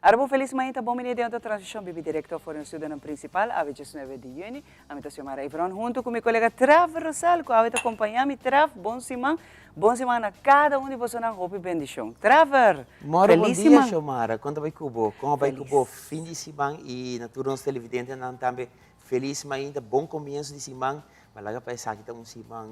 Arabo felizmente bom menino dentro da transição bibi direto for no cidadão principal a 29 de junho. A mim se chama Ivron junto com meu colega Trav Rosal, que a acompanhar me Trav bom semana a cada um de vocês na roupa e bendição. Traver, Moro bom dia, Xiomara. Quando vai cubo? Como vai cubo? Fim de semana e naturalmente os televidentes não também feliz, mas ainda bom começo de semana. Mas lá para essa aqui tá semana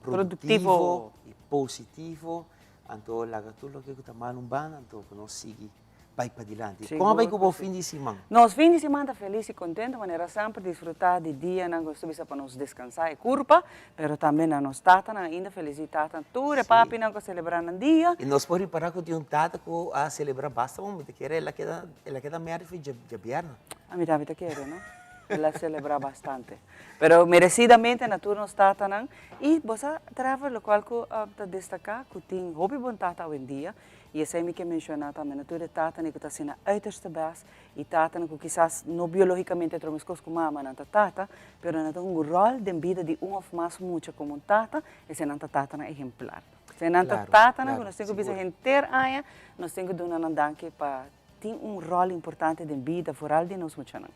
produtivo e positivo. Então lá tudo que está mal então nós seguir vai para diante. Como vai cubo fim de semana? Nós fim de semana feliz e contente, maneira sempre desfrutar de dia, não gostamos para nos descansar e curva, mas também na nos tata ainda felicitar tudo, papi não celebrar no dia. E nós podemos parar com um tata que a celebrar basta, mas me quer ela queda merda de bierno. A mim também quer, não? Ela celebra bastante. Pero merecidamente na turno tata não. E você trava o qual que destacar que tem hobby bom tata hoje em dia. E essa é me que mencionar também na turno tata que está sendo uiterste best e tata que quizás não biologicamente tromos com mama na tata, pero na tem rol de vida de ou mais muito como tata, e se na tata na exemplar. Se na tata na nós temos que bisa enter aia, nós temos que dar uma danke para tem rol importante de vida foral de nós muito não.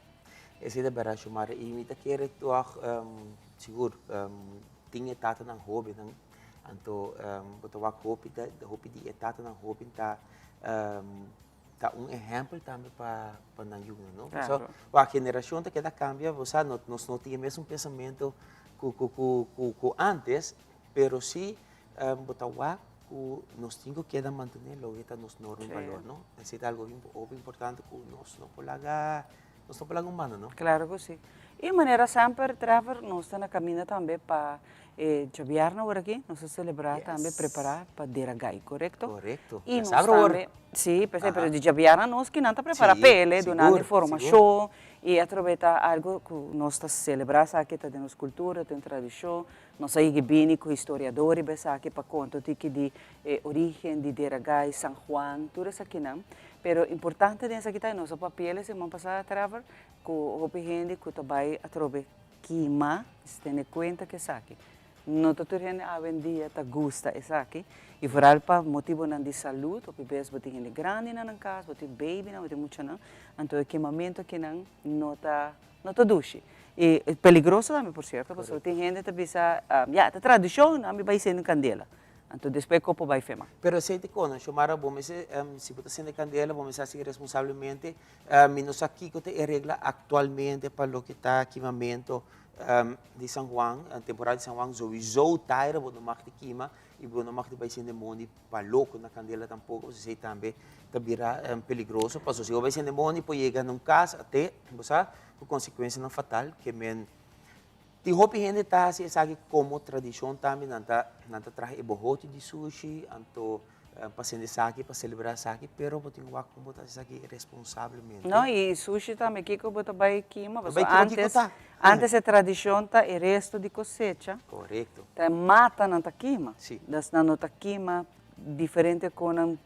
Esse é verdade, Xiomara. E me quer tu seguro tinha tata na hobby não. Então, botar hobby de tata na hobby tá exemplo também para na Juna, não? Claro. So, a geração que da cambia, você nós não tinha mesmo pensamento que antes, pero sim botar nós temos que manter lo que nos normas valor, não? Esse é algo importante que nós não podemos humano, não? Claro que sim. E de maneira sempre, Trevor, nós estamos na caminho também para Javiarna agora aqui, nós celebrar também, preparar para Deragai, correto? Correto. E nós também, sim, por exemplo, de Javiarna nós que não está preparando pele, donando informação e aproveitar algo que nós estamos celebrando aqui, tem nossa cultura, tem tradição, nós aí bem com historiadores, aqui para contar de origem de Deragai, San Juan, tudo isso aqui não. Pero importante nessa aqui está nosso papel, semana passada, Trevor, que o gente que vai a trobe quima, se tem conta que aqui. Não todo gente hoje em dia tá gosta isso aqui. E por alpa motivo de saúde, o bebês botem gente grande na casa, botem baby não, botem muito não. Então o queimamento que não tá duche. E é perigoso também, por certo, porque tem gente que pensa, a tradição não vai ser candela. Então, depois o copo vai fema. Pero se te cono, Xiomara, vamos se botar sendo candela, vamos assim responsablemente, menos aqui que te regla atualmente para o que está equipamento de San Juan, a temporada de San Juan, sowieso taira, não mag de quima, e não mag de vai sendo demônio para louco na candela tampouco, você sei também, tá vira perigoso, porque se vai sendo demônio, pode chegar num caso até, você, com consequência não fatal, que men tem roupa gente tá se sabe como tradição também não tá traz bohote de sushi então passando saki para celebrar saki pero botin wak como tá saki responsavelmente não e sushi também que botar vai queima antes a tradição tá e resto de cosecha correto tá mata não tá queima sim das não tá queima diferente com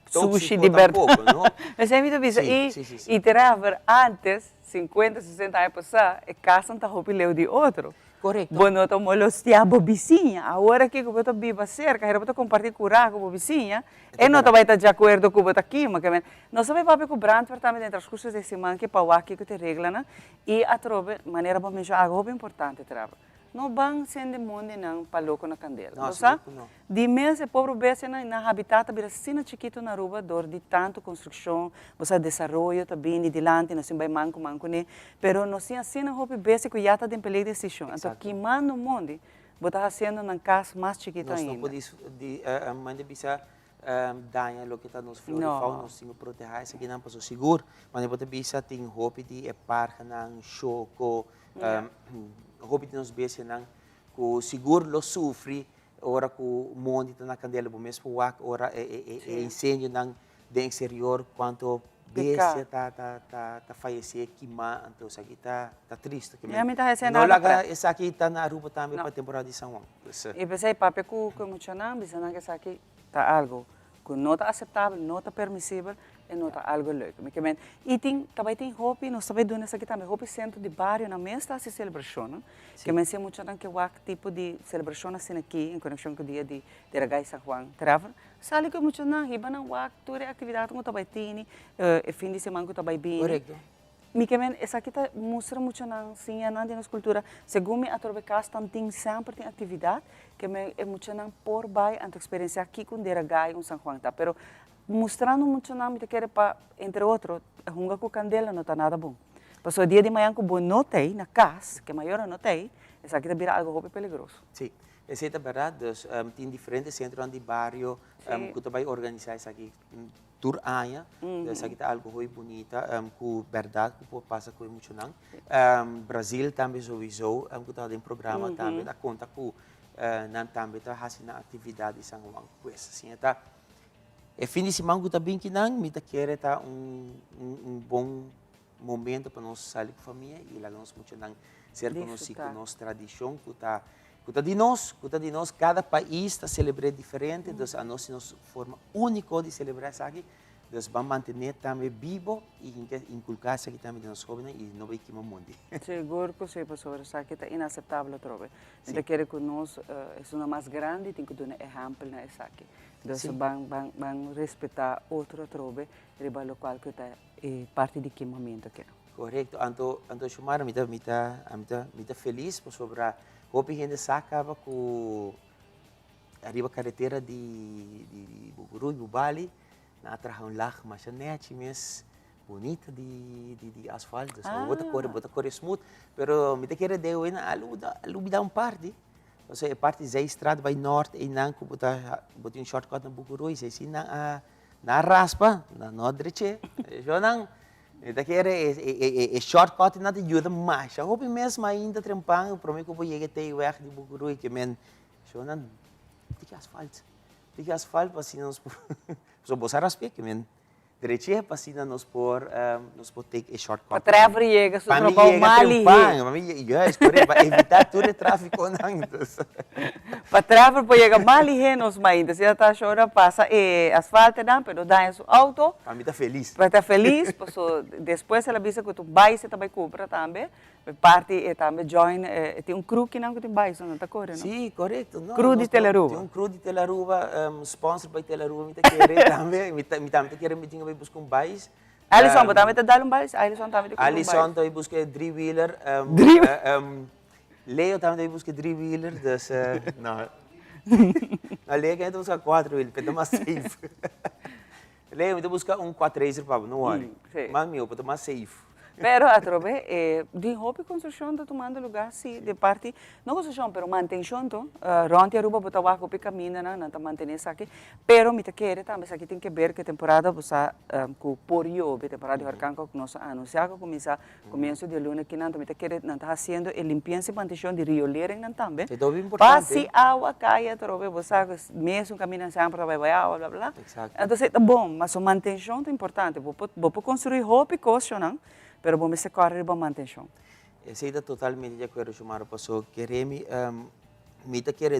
sushi de verdade não mas é muito bizarro e terá antes 50, 60 anos passar, e casa não está roupileu de outro. Correto. Bueno, eu molestia a vizinha. Agora que eu estou viva cerca, eu estou compartilhando com a vizinha, e não vai estar de acordo com o aqui, mas não sabe para que o Brandwer também dentro das coisas de semana que para o aqui que te regla, né? E a trobe, maneira para mencionar algo importante, trava. Não vão sendo mundo não para louco na candela. Não sabe? De mês é pobre besta na habitat vira sina chiquito na rua dor de tanto construção, você desenvolvimento também de dilante, nós vai manco né. Pero nós tinha sina roupa besta que já está em peligro de decisão. Então que manda o mundo, botar fazendo na casa mais chiquito ainda. Nós não podemos manda bisa danha lo que está nos flora e fauna, nós temos que proteger isso aqui não passou seguro, mas depois bisa tem roupa de parque não choco roupa de nos bese não que seguro lo sofre ora que o mundo está na candela bom mesmo ora é incêndio não de exterior quanto bese tá falecer queimar então isso aqui tá triste que não laga isso aqui tá na rua também para a temporada de São João e pensei papai que mencionamos bisa não que isso aqui tá algo que não está aceitável, não está permissível, é nota algo leuk. E também tem hobby, nós também damos aqui também, hobby centro de bairro, na mesma essa celebração, que me sei muito que o tipo de celebração assim aqui, em conexão com o dia de Regai São Juan, trava, sali que muito não, riba não, toda atividade que também tem, fim de semana que também bem. Correto. Essa aqui mostra muito na sim, na nossa cultura. Segundo me, a Trovecas tem sempre tem atividade que é muito na por bai ante experiência aqui com Deragai um São Juan, tá? Pero mostrando muito na me quer para entre outros, hunga com candela não tá nada bom. Passou dia de manhã com bom notei na casa, que maior notei, essa aqui vira algo muito perigoso. Sim. Essa é a verdade, dus, tem diferentes centros de bairro que também organizam isso aqui tour aia, essa aqui é algo muito bonita, com verdade que pode passar com muito não. Brasil também sowieso, que está em programa também, da conta com não também está fazendo atividade São Juan, pois assim tá. E fim de semana que também que não, me quer tá bom momento para nós sair com a família e lá nós muito não ser conhecido com nossa tradição que tá Kuta de nós, cada país está celebrando diferente, então a nossa forma única de celebrar isso aqui, então vamos manter também vivo e inculcar isso aqui também nos jovens e não vai queimar o mundo. Seguro que você professor, isso aqui é inaceitável, trobe. Então quer que nós é uma mais grande, tem que dar exemplo na isso aqui. Então vamos respeitar outro trobe, riba local que está parte de queimamento aqui. Correto, anto chamar me tá feliz por sobre hope gente sacava com arriba carretera de Buguru e Bubali na atração lá mas net mes bonita de asfalto bota cor smooth pero me te quer deu na alubida parte você parte da estrada vai norte e não bota um shortcut na Buguru e se na raspa na nordeste eu não Ita kira shortcut na te ajuda mais. Eu hope mesmo ainda trempang, prometo que vou chegar até o de Buguru e que men, so nan, tique asfalto para assim nós por, so botar aspecto que men, direito para assim nós por take shortcut. Para travar chega, so trocar mali. Para mim, yes, para evitar todo o tráfico não. Para travar para chegar mali nos ainda, se está chora passa asfalto não, pero dá seu auto. Para mim tá feliz. Para estar feliz, passou depois ela visa que tu vai se também compra também, parte também join tem crew que não tem bike, não tá correndo. Sim, correto. Crew de Telaruba. Tem crew de Telaruba, sponsor by Telaruba, me tá querer também, me tá querer me tinha vai buscar bike. Alisson, também tá dando bike, Alisson também tem Alisson também busca three-wheeler. Leo também busca three-wheeler, dus não. Leo quer buscar quatro-wheeler, para mais safe. Leo então busca 4-racer para não worry. Mas meu, para mais safe. Pero a trove de hobby construção está tomando lugar sim de parte não construção pero manutenção to ronte Aruba botar o arco pica mina não tá mantendo isso aqui pero me te quer também isso aqui tem que ver que temporada você com por eu temporada de arcanco que nós anunciamos começo de luna que não me te quer não tá fazendo a limpeza e manutenção de riolering não também é muito importante passe água caia trove você mesmo caminha sempre vai água blá blá então é bom mas a manutenção é importante vou construir hobby coisa não pero vamos se correr para manutenção. Estou totalmente de acordo com o pastor. Queremos,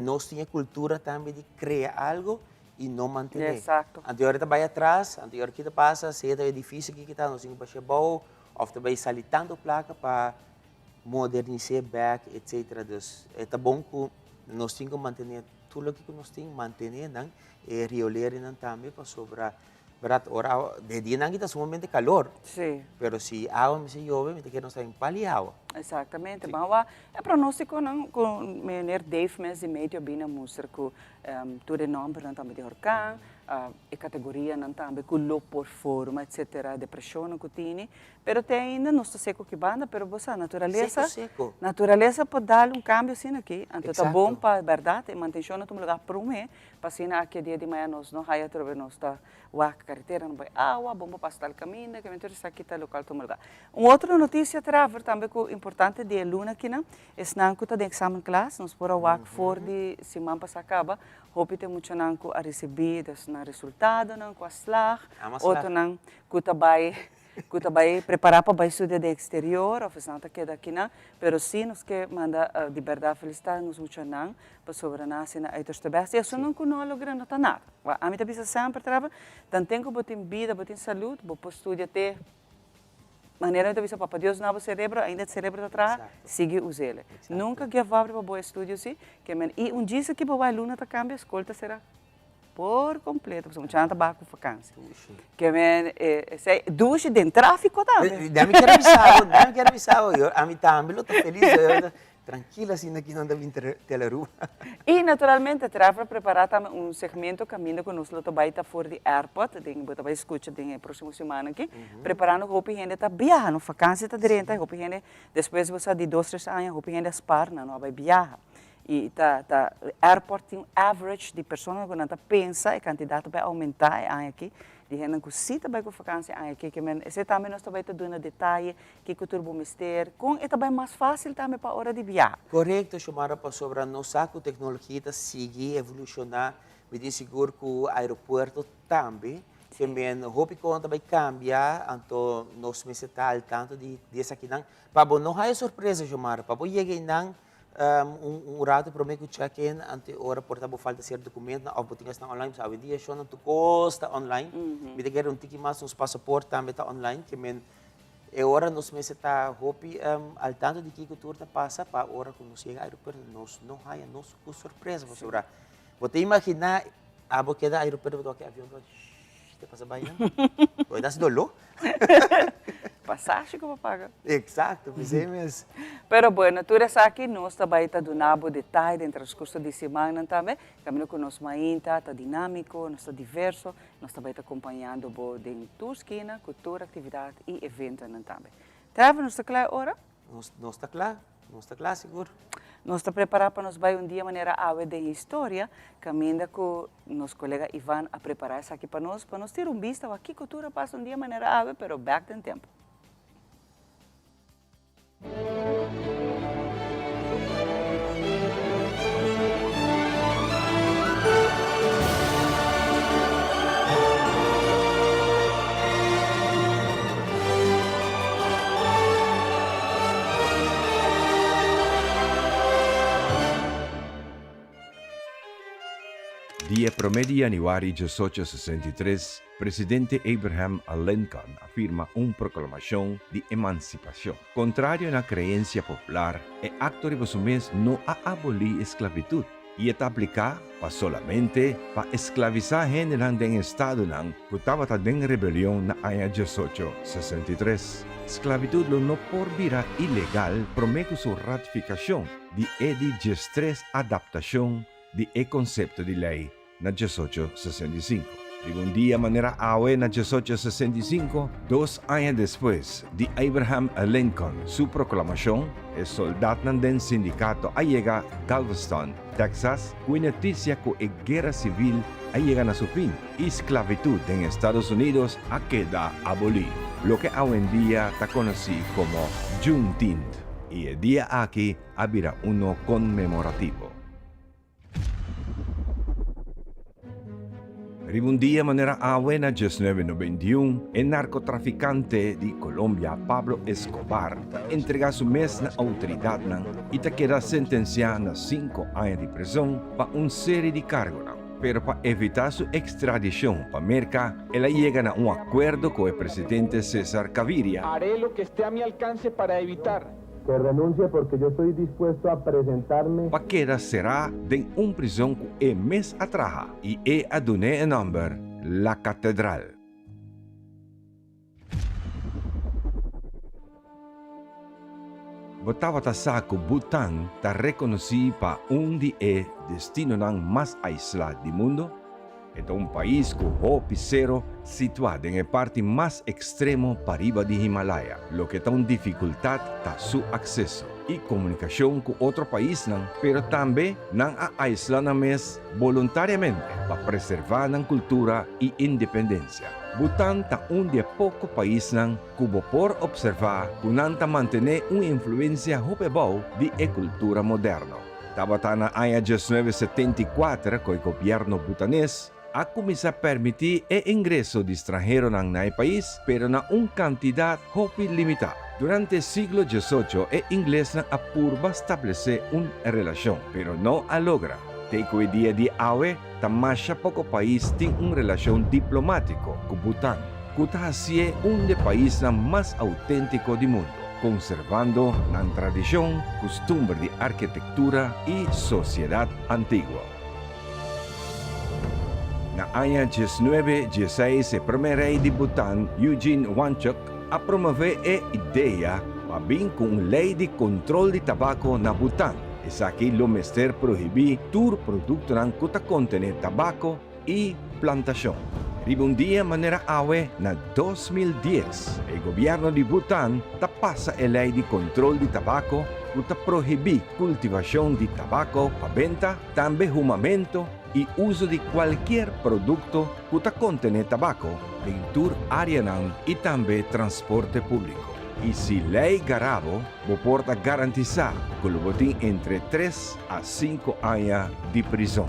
nós temos cultura também de criar algo e não manter. Exato. Anterior vai atrás, anterior que passa, se é edifício que está, nós temos que bom, ou também salitando placa para modernizar back, etc. É bom que nós temos que manter tudo o que nós temos, manter, não? E rioler também para sobrar. Berat ora de dia não está sumamente calor. Sim. Pero se água me se chove, me tem que não estar em paliágua. Exatamente. Mas é pronóstico não com menor Dave mês e meio bem na mostra que tudo é nome para também de huracão, a categoria não também com low por forma, etc. Depressão que tem. Pero tem ainda não está seco que banda, pero você natureza. Seco. Natureza pode dar cambio assim aqui. Então tá bom para verdade, manutenção no lugar para para assim aqui dia de manhã nós não vai através nós está a carretera não vai água, bom para passar o caminho, que mentor está aqui tá local todo lugar. Outra notícia traver também que importante de luna aqui não, é não que tá de exame classe, nós por a for de semana passada acaba, hope tem muito não que a receber das na resultado não com a slag, outro não que tá vai que vai preparar para estudar de exterior, ou fazer nada que daqui não, pero sim nos que manda de verdade felicidade nos uchanang para sobrenascer na aitos tabes. E isso não logra nada. A mim também sempre trava, tanto tempo botem vida, botem saúde, botem estudar até maneira de visão para Deus não cérebro ainda o cérebro atrás sigue usele nunca que vá para bom estúdio sim que e dia que vai luna tá cambia escolta será por completo porque não tá com vacância que se duche dentro tráfico também não me quero avisar eu a mim também estou feliz tranquila assim aqui não deve ter rua e naturalmente trava preparar também segmento caminho com nós loto baita fora de airport tem bota vai escutar tem próxima semana aqui preparando roupa gente tá viajando vacância tá direita roupa gente depois você de 2-3 anos roupa gente spar não vai viajar e tá airport tem average de pessoas que não tá pensa e candidato vai aumentar aqui de gente que cita vai com vacância aqui que esse também nós vai te dando detalhe que o turbo mister com é também mais fácil também para hora de viajar correto chamar para sobre nossa tecnologia tá sigue evolucionar me diz seguro que o aeroporto também que men hope que também cambiar então nós me está al tanto de essa aqui não para não há surpresa chamar para chegar não rato para mim que check-in ante hora portava falta ser documento ou botinhas na online sabe dia só não tu costa online me deguer ticket mais uns passaporte também tá online que men é hora nos meses tá hope al tanto de que cultura passa para hora quando chega aeroporto nós não há nos com surpresa você ora você imaginar a boca da aeroporto do avião te passa bem vai dar dolor passagem que eu paga. Exato, mesmo. Pero bueno, tu res aqui nós também está dando detalhe dentro do curso de semana também. Caminho com nós mainta, está dinâmico, nós está diverso, nós também está acompanhando bo de tua esquina, cultura, atividade e evento também. Trava, nós está claro ora? Nós está claro, seguro. Nós está preparado para nós vai dia maneira ave de história, caminha com nosso colega Ivan a preparar isso aqui para nós ter vista aqui cultura passa dia maneira ave, pero back em tempo. Dia 1 de januari 1863, presidente Abraham Lincoln afirma una proclamación de emancipación. Contrario a la creencia popular, el acto revolucionario no abolir esclavitud y está aplicado solamente para esclavizar gente en estado que estaba en rebelión en el año 1863. Esclavitud no por vira ilegal promete su ratificación de edictos 3 adaptación de concepto de ley en 1865. De un día manera awe en 1865, 2 años después de Abraham Lincoln, su proclamación, el soldado del sindicato llega a Galveston, Texas, con noticia que la guerra civil llega a su fin y esclavitud en Estados Unidos queda abolida, lo que hoy en día está conocido como Juneteenth, y el día aquí habrá uno conmemorativo. Un día manera abuena 1991, el narcotraficante de Colombia Pablo Escobar entrega su mes na autoridad y te queda sentenciado a 5 años de prisión para una serie de cargos. Pero para evitar su extradición para América, él llega a un acuerdo con el presidente César Gaviria. Haré lo que esté a mi alcance para evitar que renuncie porque yo estoy dispuesto a presentarme. Pa queda será de un prisión que mes atrás y aduné el nombre La Catedral. Botava Tasaco Bután está reconocido para un de destino más aislado del mundo. Es un país con cero situado en el parte más extremo para arriba de Himalaya, lo que da una dificultad para su acceso y comunicación con otro país, pero también aislamos voluntariamente para preservar la cultura y independencia. Bután es un de pocos países que por observar que mantener una influencia de la cultura moderna. Estaba en el año 1974 con el gobierno butanés a começar a permitir o ingresso de estrangeiros no país, pero na quantidade hopi limitada. Durante o século XVIII, o inglês apurba estabelecer uma relação, pero não a logra. Teco dia de hoje, tamasha pouco país tem uma relação diplomática com Bután. Kuta é um dos países mais autênticos do mundo, conservando a tradição, costumbre de arquitetura e sociedade antiga. Na ano 1916, o primeiro rei de Bután, Eugene Wanchuk, a promover a ideia para vir com uma lei de controle de tabaco na Bután. Essa aqui o mestre proibir todo produto que contém tabaco e plantação. Um dia, maneira awe, na 2010, o governo de Bután passa a lei de controle de tabaco que proíbe cultivação de tabaco para venda, também fumamento e uso de qualquer produto que contém tabaco em toda área e também transporte público. E se lei garabo, porta garantizar que o botim entre 3 a 5 anos de prisão.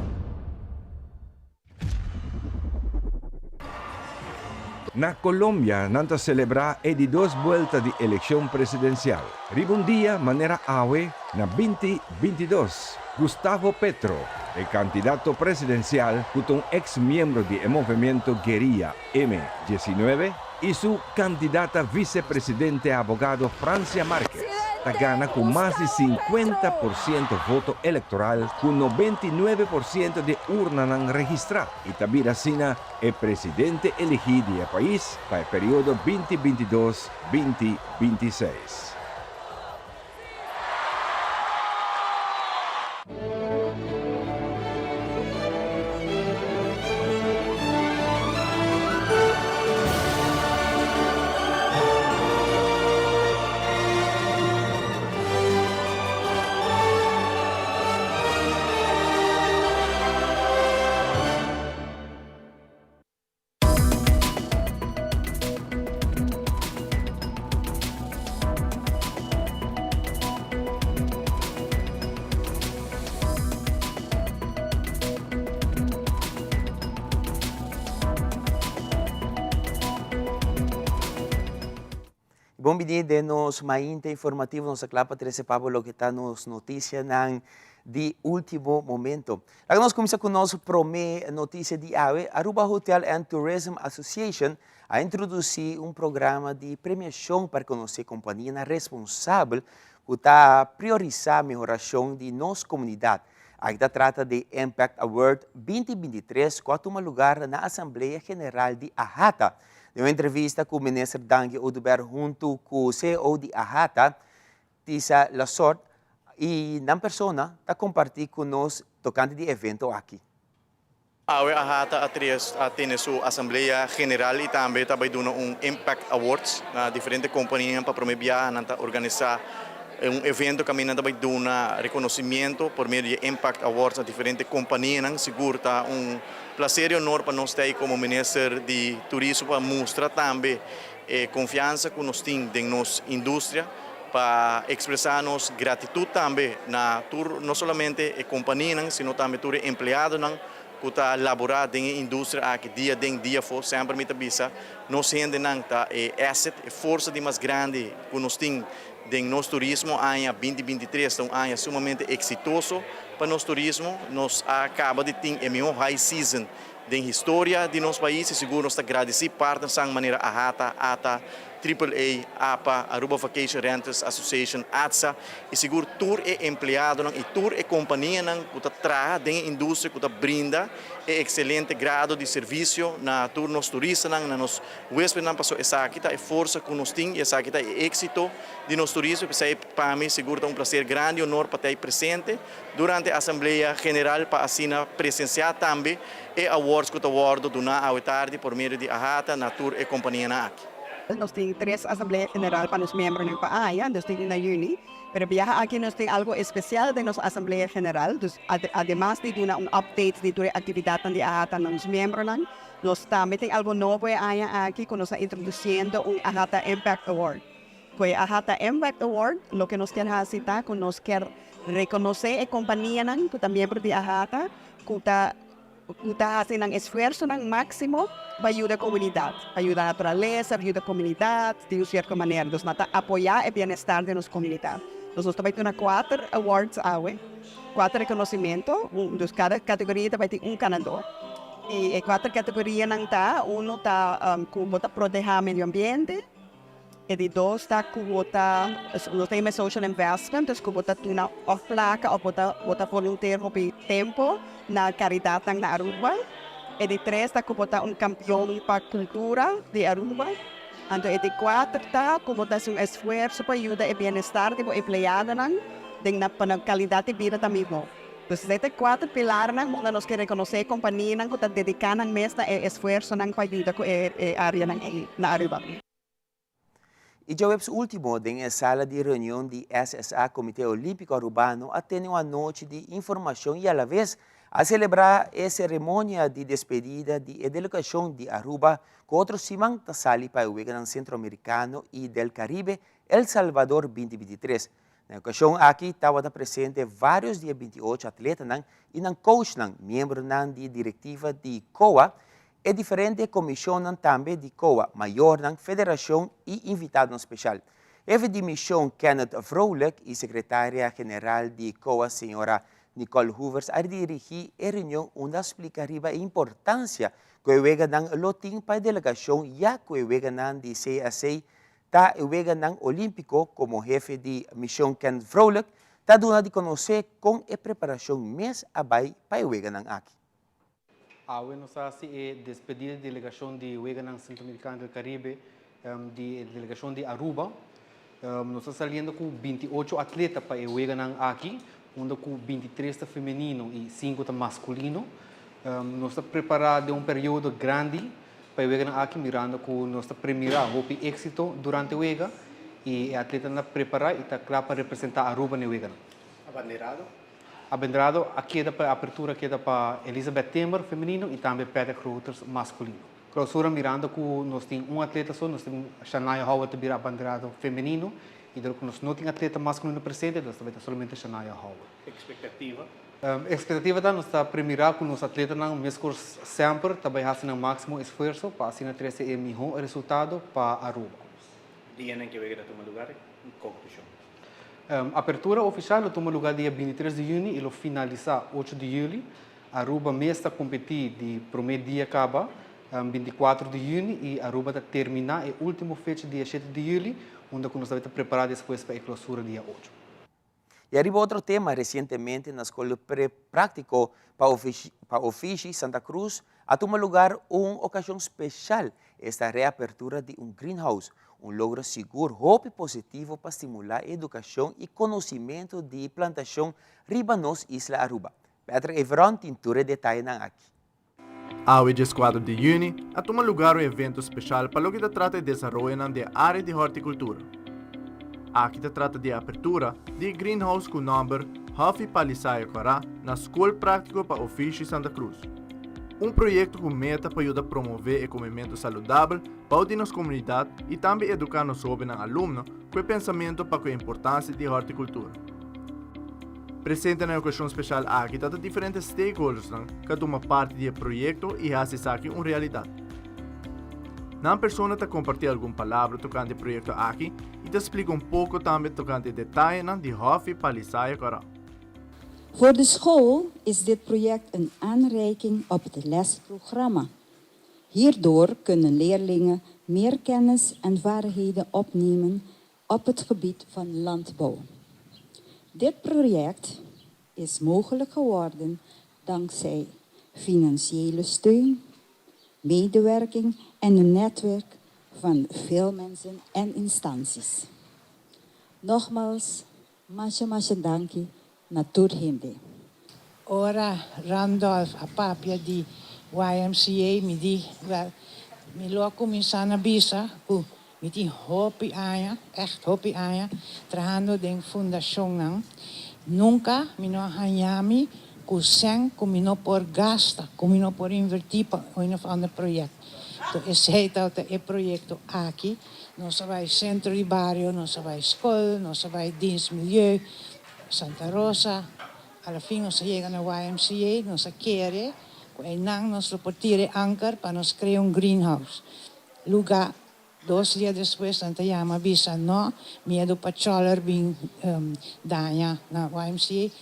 Na Colômbia, nanta celebrar de 2 voltas de eleição presidencial. Um dia, maneira awe, na 2022, Gustavo Petro, o candidato presidencial, com um ex-miembro do movimento guerrilla M19, e sua candidata vice-presidente abogado Francia Márquez, gana com mais de 50% voto eleitoral, com 99% de urnas registradas. E também assim é presidente elegido do país para o período 2022-2026. Bom dia de nos mainta informativo nos aclapa 13 Pablo que está nos notícias de último momento. Agora nós começamos com nosso primeira notícia de hoje. Aruba Hotel and Tourism Association a introduzir um programa de premiação para conhecer companhia responsável por priorizar a melhoração de nossa comunidade. Aqui trata de Impact Award 2023, que toma lugar na Assembleia General de Ahata. Em uma entrevista com o ministro Dangue Oduber junto com o CEO de Ahata, Tisa Lasort, e na persona está compartilhando conosco tocante de evento aqui. A Ahata tem sua Assembleia General e também está fazendo Impact Awards na diferentes companhias para promover e organizar evento que está fazendo reconhecimento por meio de Impact Awards a diferentes companhias. Seguro está prazer e honor para nós ter como ministro de turismo para mostrar também confiança que nós temos em nossa indústria para expressar nossa gratidão também não somente a companhia, sino também todos os empregados que estão laborando na indústria aqui dia sempre me avisa nós gente é asset, é força de mais grande que nós temos em nosso turismo, ano 2023 é um ano sumamente exitoso para nosso turismo. Nós acabamos de ter a melhor high season da história de nosso país e seguro nós agradecemos parte da maneira Ahata, ATA, AAA, APA, Aruba Vacation Renters Association, ATSA e seguro todos os empregados e todas as companhias que traz da indústria que brinda excelente grado de serviço na todos os turistas, na nos hóspedes, essa aqui é força que nós temos, essa aqui é êxito de nosso turismo, para mim seguro é um prazer grande e honor para estar presente durante a Assembleia General para assinar presenciar também e awards que awardo durante a tarde por meio de Ahata, Natur e companhia aqui. Nós temos 3 Assembleias General para os membros da PAAIA, nós temos na Juni, pero viaja aqui nós temos algo especial de nossa Assembleia General, además de dar update de toda a atividade de Ahata nos membros, nós também temos algo novo aqui que nós estamos introduzindo Ahata Impact Award. Com o Ahata Impact Award, o que nós queremos fazer é que nós queremos reconhecer a companhia que é membro de Ahata, que Kita hace ng esfuerzo ng máximo para ayudar a comunidad, ayudar a naturaleza, ayudar a comunidad de cierta manera. Entonces, nata apoyar el bienestar de nuestra comunidad. Entonces, também tem 4 awards, 4 reconhecimentos. Entonces, cada categoria vai ter ganador. E 4 categorias não tá, com bota proteger o meio ambiente, e de 2 está com bota tema social investment, então com bota tuna of placa, ou bota volunteer op tempo na caridade na Aruba, e de 3 está com bota campeão para cultura de Aruba. Então, e de 4 está com bota esforço para ajudar o bem-estar de empregado na qualidade de vida também. Então, esses 4 pilares que nós queremos reconhecer a companhia que está dedicando mais esforço para ajudar a área na Aruba. E já o último, na sala de reunião do SSA, Comitê Olímpico Arubano, atende uma noite de informação e, à vez, a celebrar a cerimônia de despedida da delegação de Aruba, com outros simang tasali para o Wegan Centro-Americano e del Caribe, El Salvador 2023. Na ocasião, aqui estavam presentes vários dia 28 atletas e um coach, membro da diretiva de COA, e diferente comissão também de COA, maior da federação e invitado especial. Eve de missão Kenneth Vrolijk e secretária-geral de COA, senhora Nicole Hoovers, a dirigir a reunião onde explicaria a importância que o Wegan loting para a delegação e a que o Wegan de CSA está o Wegan Olímpico como jefe de missão Kenneth Vrolijk, está dando de conhecer com a preparação mês abai para o Wegan aqui. Nós estamos despedida da delegação de Wegan Centro-Americano do Caribe, de delegação de Aruba. Nós estamos saindo com 28 atletas para o Wegan aqui, onde com 23 feminino e 5 masculino. Nós estamos preparados um período grande para o Wegan aqui, mirando com nossa primeira êxito durante o Wegan, e a atleta está preparada e está claro para representar Aruba no Wegan. Abanderado, aqui é para a abertura que é para Elizabeth Timber, feminino, e também Patrick Reuters, masculino. Clausura mirando que nós temos atleta só, nós temos Shania Howard para abanderado feminino, e nós não temos atleta masculino presente, nós também temos somente Shania Howard. Expectativa? Expectativa da nossa primeira com os atletas não mesmo sempre também fazem o máximo esforço para assim trazer o melhor resultado para Aruba. Dia em que vai tomar lugar em competição. A abertura oficial toma lugar dia 23 de junho e finaliza 8 de julho. Aruba mesmo competir de primeiro dia acaba 24 de junho e Aruba termina a última fecha dia 7 de julho, onde nós estamos preparados depois para a clausura dia 8. E arriba outro tema, recentemente na escola pré-prático para Ofici Santa Cruz, a tomar lugar uma ocasião especial, esta reapertura de um greenhouse, um logro seguro, hope positivo para estimular a educação e conhecimento de plantação riba nos Isla Aruba. Patrick Everon tem tudo detalhe aqui. Ao dia 4 de junho, a tomar lugar um evento especial para o que trata de desenvolvimento da área de horticultura. Aqui se trata de abertura de greenhouse com o nome Huffy Palisaya Corá na Escola Prático para Ofici Santa Cruz. Um projeto com meta para ajudar a promover o comimento saudável para a nossa comunidade e também educar os jovens alunos com o pensamento para a importância de horticultura. Presente na ocasião especial aqui está diferentes stakeholders que tomam parte do projeto e fazem isso aqui uma realidade. Na pessoa está compartilhando alguma palavra tocante o projeto aqui e te explica pouco também tocante detalhes de Huffy Palisaya Corá. Voor de school is dit project een aanreiking op het lesprogramma. Hierdoor kunnen leerlingen meer kennis en vaardigheden opnemen op het gebied van landbouw. Dit project is mogelijk geworden dankzij financiële steun, medewerking en een netwerk van veel mensen en instanties. Nogmaals, masha danki na Turhinde. Ora Randolph, a papia di YMCA, mi loco mi sana bisa, mi di hopi aya, echt hopi aya, trabajando de fundación nang. Nunca mi no hanyami, kuseng, mi no por gasta, mi no por invertir para een of ander project. To is heet dat het project aqui, nós vai centro de barrio, nós vai escola, nós vai dienst milieu, Santa Rosa, alla fine nós chega na YMCA, nós quer Nang nos reportire anchor para nos crear un greenhouse. Lugar 2 días después, Santa Yama visa no, miedo patroller bin daña na YMCA.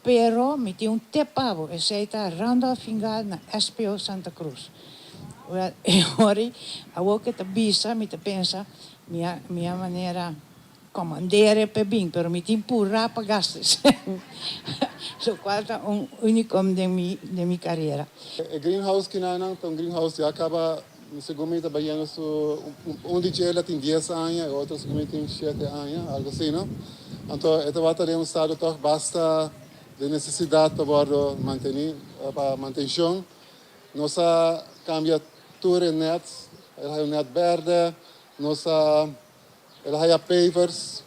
Pero me tiene un tepavo, e sei ta Randolph Fingal na SPO Santa Cruz. Ora, a que te visa, mi te pensa, mia maniera comandere per bin, pero mi tiene pura pagastes. Lo cual è un unicum de mi carriera. Il greenhouse kinanang, un greenhouse ya acaba segundo trabalhando um DJ ela tem 10 anos, o outro segundo tem 7 anos, algo assim, não? Então, esta vai ter um estado que basta de necessidade para manter para manutenção. Nossa cambia tudo em net, ela é um net verde, nossa ela é pavers,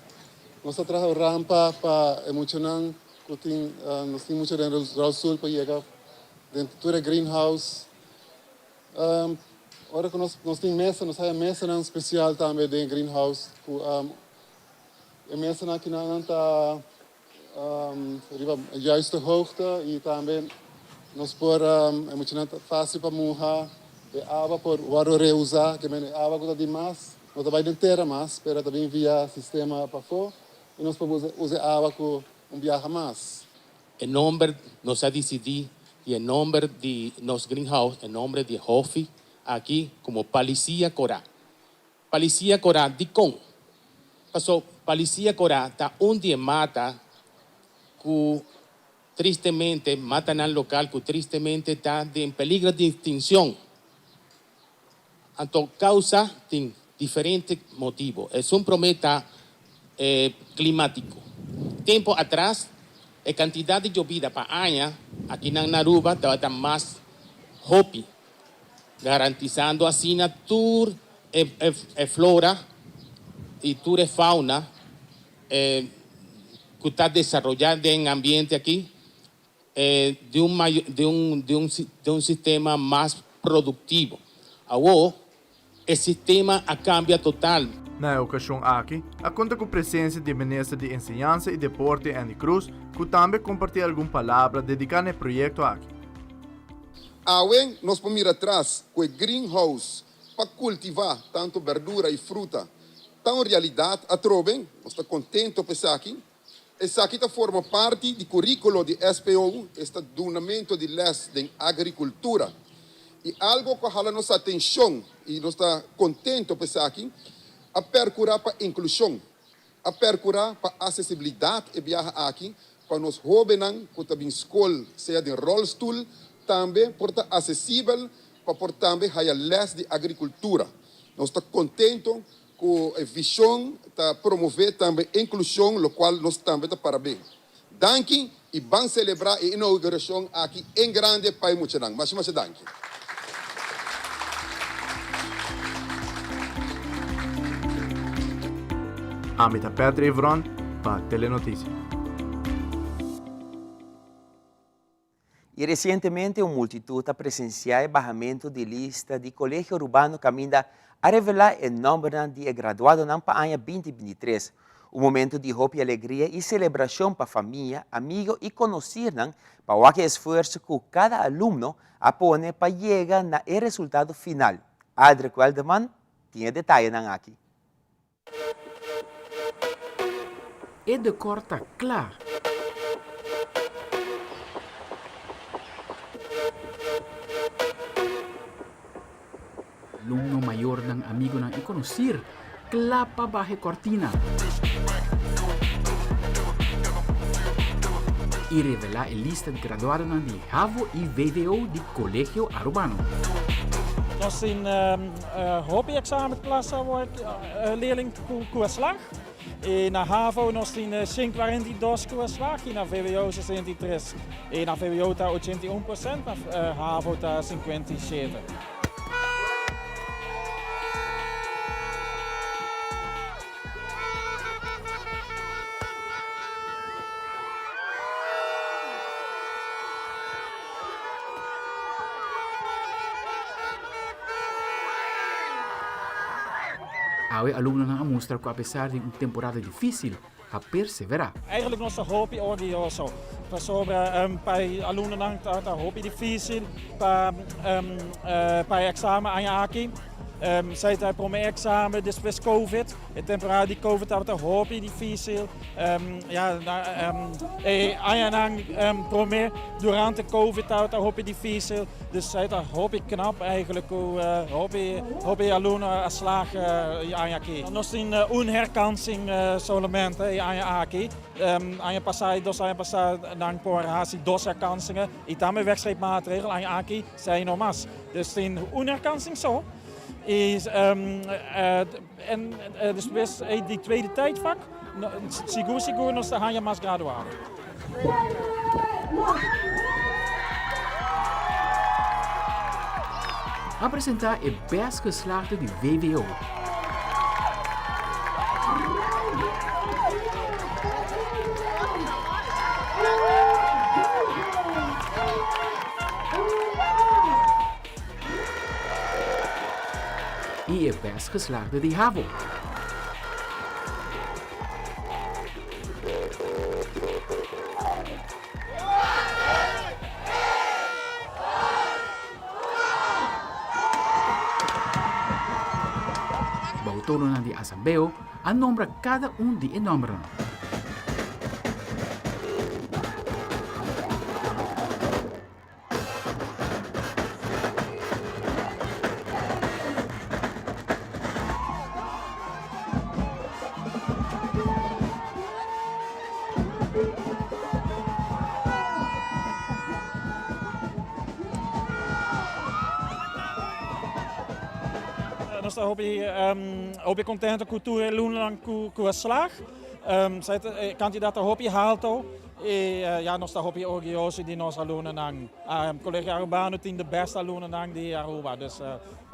nossa traz rampa para emocionar, que tem nós temos muito dentro do sul para chegar dentro do greenhouse. Ora que nós temos mesa, nós temos mesa especial também dentro do greenhouse. A mesa aqui não está juiste hoogte e também nós por é muito fácil para mojar a água por varo reusar que a água que está demais não está bem inteira mais para também via sistema para fora e nós podemos usar água com viaja mais. O nome nós a decidir e o nome de nos greenhouse o nome de Hofi aqui como Policia Corá. Policia Corá de com. Passou Policia Corá está onde mata que tristemente mata no local que tristemente está em peligro de extinção. Então causa tem diferentes motivos. É problema climático. Tempo atrás a quantidade de llovida para año aqui na Naruba estava mais hopi, garantizando assim a toda a flora e toda a fauna que está desenvolvida em ambiente aqui de um sistema mais produtivo. Agora, o sistema cambia total. Na ocasião aqui, a conta com a presença de ministra de Enseñanza e Deporte Andy Cruz, que também compartilha alguma palavra dedicada ao projeto aqui. Awen, nós vamos ir atrás com o greenhouse para cultivar tanto verdura e fruta. Então, em realidade, a Troben, nós estamos contentes com isso aqui. Isso aqui forma parte do currículo de SPO, este donamento de les de agricultura. E algo que hala nossa atenção, e nós estamos contentes com isso aqui, a percurar para inclusão, a percurar para acessibilidade e viajar aqui, para nos jovens que também escola, seja de rollstool, também por estar acessível, para também ter les de agricultura. Nós estamos contentes com a visão de promover também a inclusão, o qual nós também estamos parabéns. Danke e vamos celebrar a inauguração aqui em grande para muito danke. Mas danke. Amita Petra Evron para Telenotícias. E recentemente uma multitud a presenciar o barramento de lista de colégio urbano caminha a revelar o número de graduados na ano 2023. Um momento de hope e alegria e celebração para a família, amigos e conhecidos para o esforço que cada aluno apone para chegar no resultado final. Adri Queldeman tinha detalhes aqui. E de corta claro. Aluno maior ng amigo ng ikonusir, klapa bahe cortina. E revela a lista de graduados ng di HAVO e VWO di Colegio Arubano. Nós in hobby-examenklasse wordt leerling koerslag. E na HAVO nós temos 52 koerslag e na VWO 63. E na VWO está 81%, na HAVO está 57%. Awe aluno ng amostra ko apesar de uma temporada difícil, a perseverar. Eigenlijk nossa hobby orgulhoso. Sobre para alunos não hobby difícil para examen aan je aqui. Zij tijd voor mijn examen, depois Covid. A temporada de Covid estava hobby difícil. Voor mij durante Covid estava hobby difícil. Dus zij tijd hobby knap eigenlijk. Hobby aluno slagen aan je aqui. Nós tem herkansing solamente aan je aqui. Aan je passar dan por hasi dos herkansingen. E também wedstrijdmaatregel aan je aqui zijn normaal. Dus tem herkansing zo. Depois die tweede tijdvak, seguro nós estamos mais graduados. Apresentar é best geslaagde de VWO. E é best geslaagde de HAVO. Bautono de Asambeo anombra cada de enombran. Nós hobby contente com tudo Lunang com a slag. Candidato hobby halto. Nós hobby orgulhoso de nós alunos nang. Colégio Arubano tem de beste alunos nang de Aruba. Dus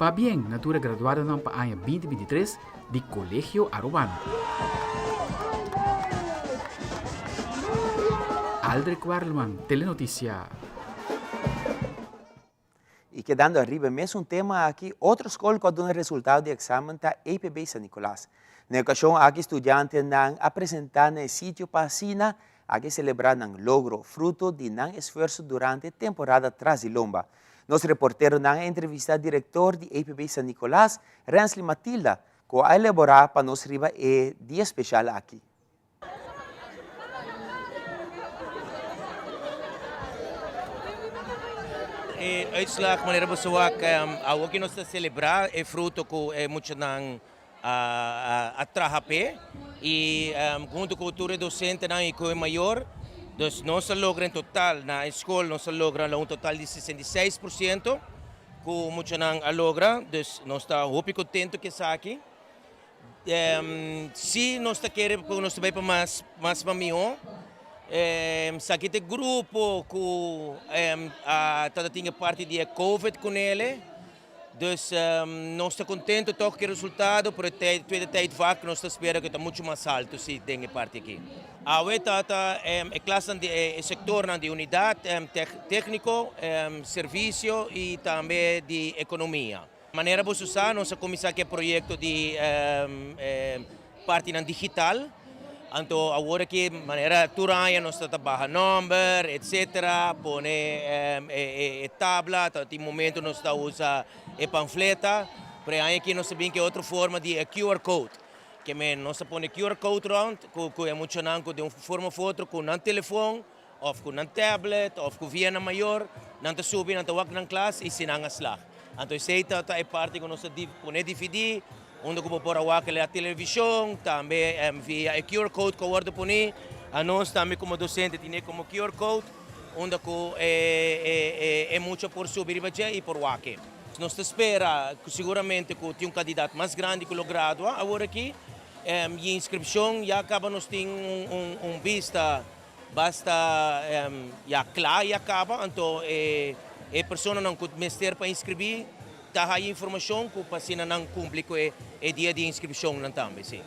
Pa bien, natura graduada ng paanya 2023 di Colegio Arubano. Aldrich Warleman, Telenotícia. E quedando arriba, mesmo tema aqui, outra escola que deu resultado de exame da EPB San Nicolás. Na ocasião, aqui estudante não apresentar no sítio Pasina, aqui celebrar um logro, fruto de um esforço durante a temporada Trasilomba. Nosso reporteiro na entrevista diretor de EPB San Nicolás, Rensley Matilda, que a elaborar para nos riba e dia especial aqui. Uitslag, meneer Bosuak, ao que nós celebrar é fruto que muito não atrahape e junto com a cultura docente não é que maior, dus nós logra em total na escola nós logra um total de 66%, que muito não logra, dus nós está muito contente que está aqui. Se nós está querendo que nós vai para mais mamião. Sa kita grupo que tinha parte de Covid com ele, dus nós estamos contentes com o resultado, por a tweede vaak nós esperamos que está muito mais alto se tem parte aqui. A classe de sector de unidade técnico, serviço e também de economia. De maneira de usar, nós começamos aqui projeto de parte digital. Então, agora que maneira turaya nós trabalha number, etc. Pone tabla, tem momento nós usa panfleta, para aí que nós sabemos que é outra forma de QR code, que nós põe QR code round, que é muito nanco de uma forma foto com um telefone, ou com um tablet, ou com via maior, não te subir, não te walk na classe e se não slag. Então, essa é parte que nós põe DVD. Onde eu vou pôr a televisão, também via QR Code que eu vou pôr, a nós também como docente tem como QR Code, onde é muito por subir e por WAC. Nós esperamos seguramente que tenha candidato mais grande que o grado agora aqui, e a inscrição já acaba, nós temos vista, basta, já claro, já acaba, então a pessoa não pode mestre para inscrever, tá aí informação que o paciente não cumpre com o dia de inscrição também, sim.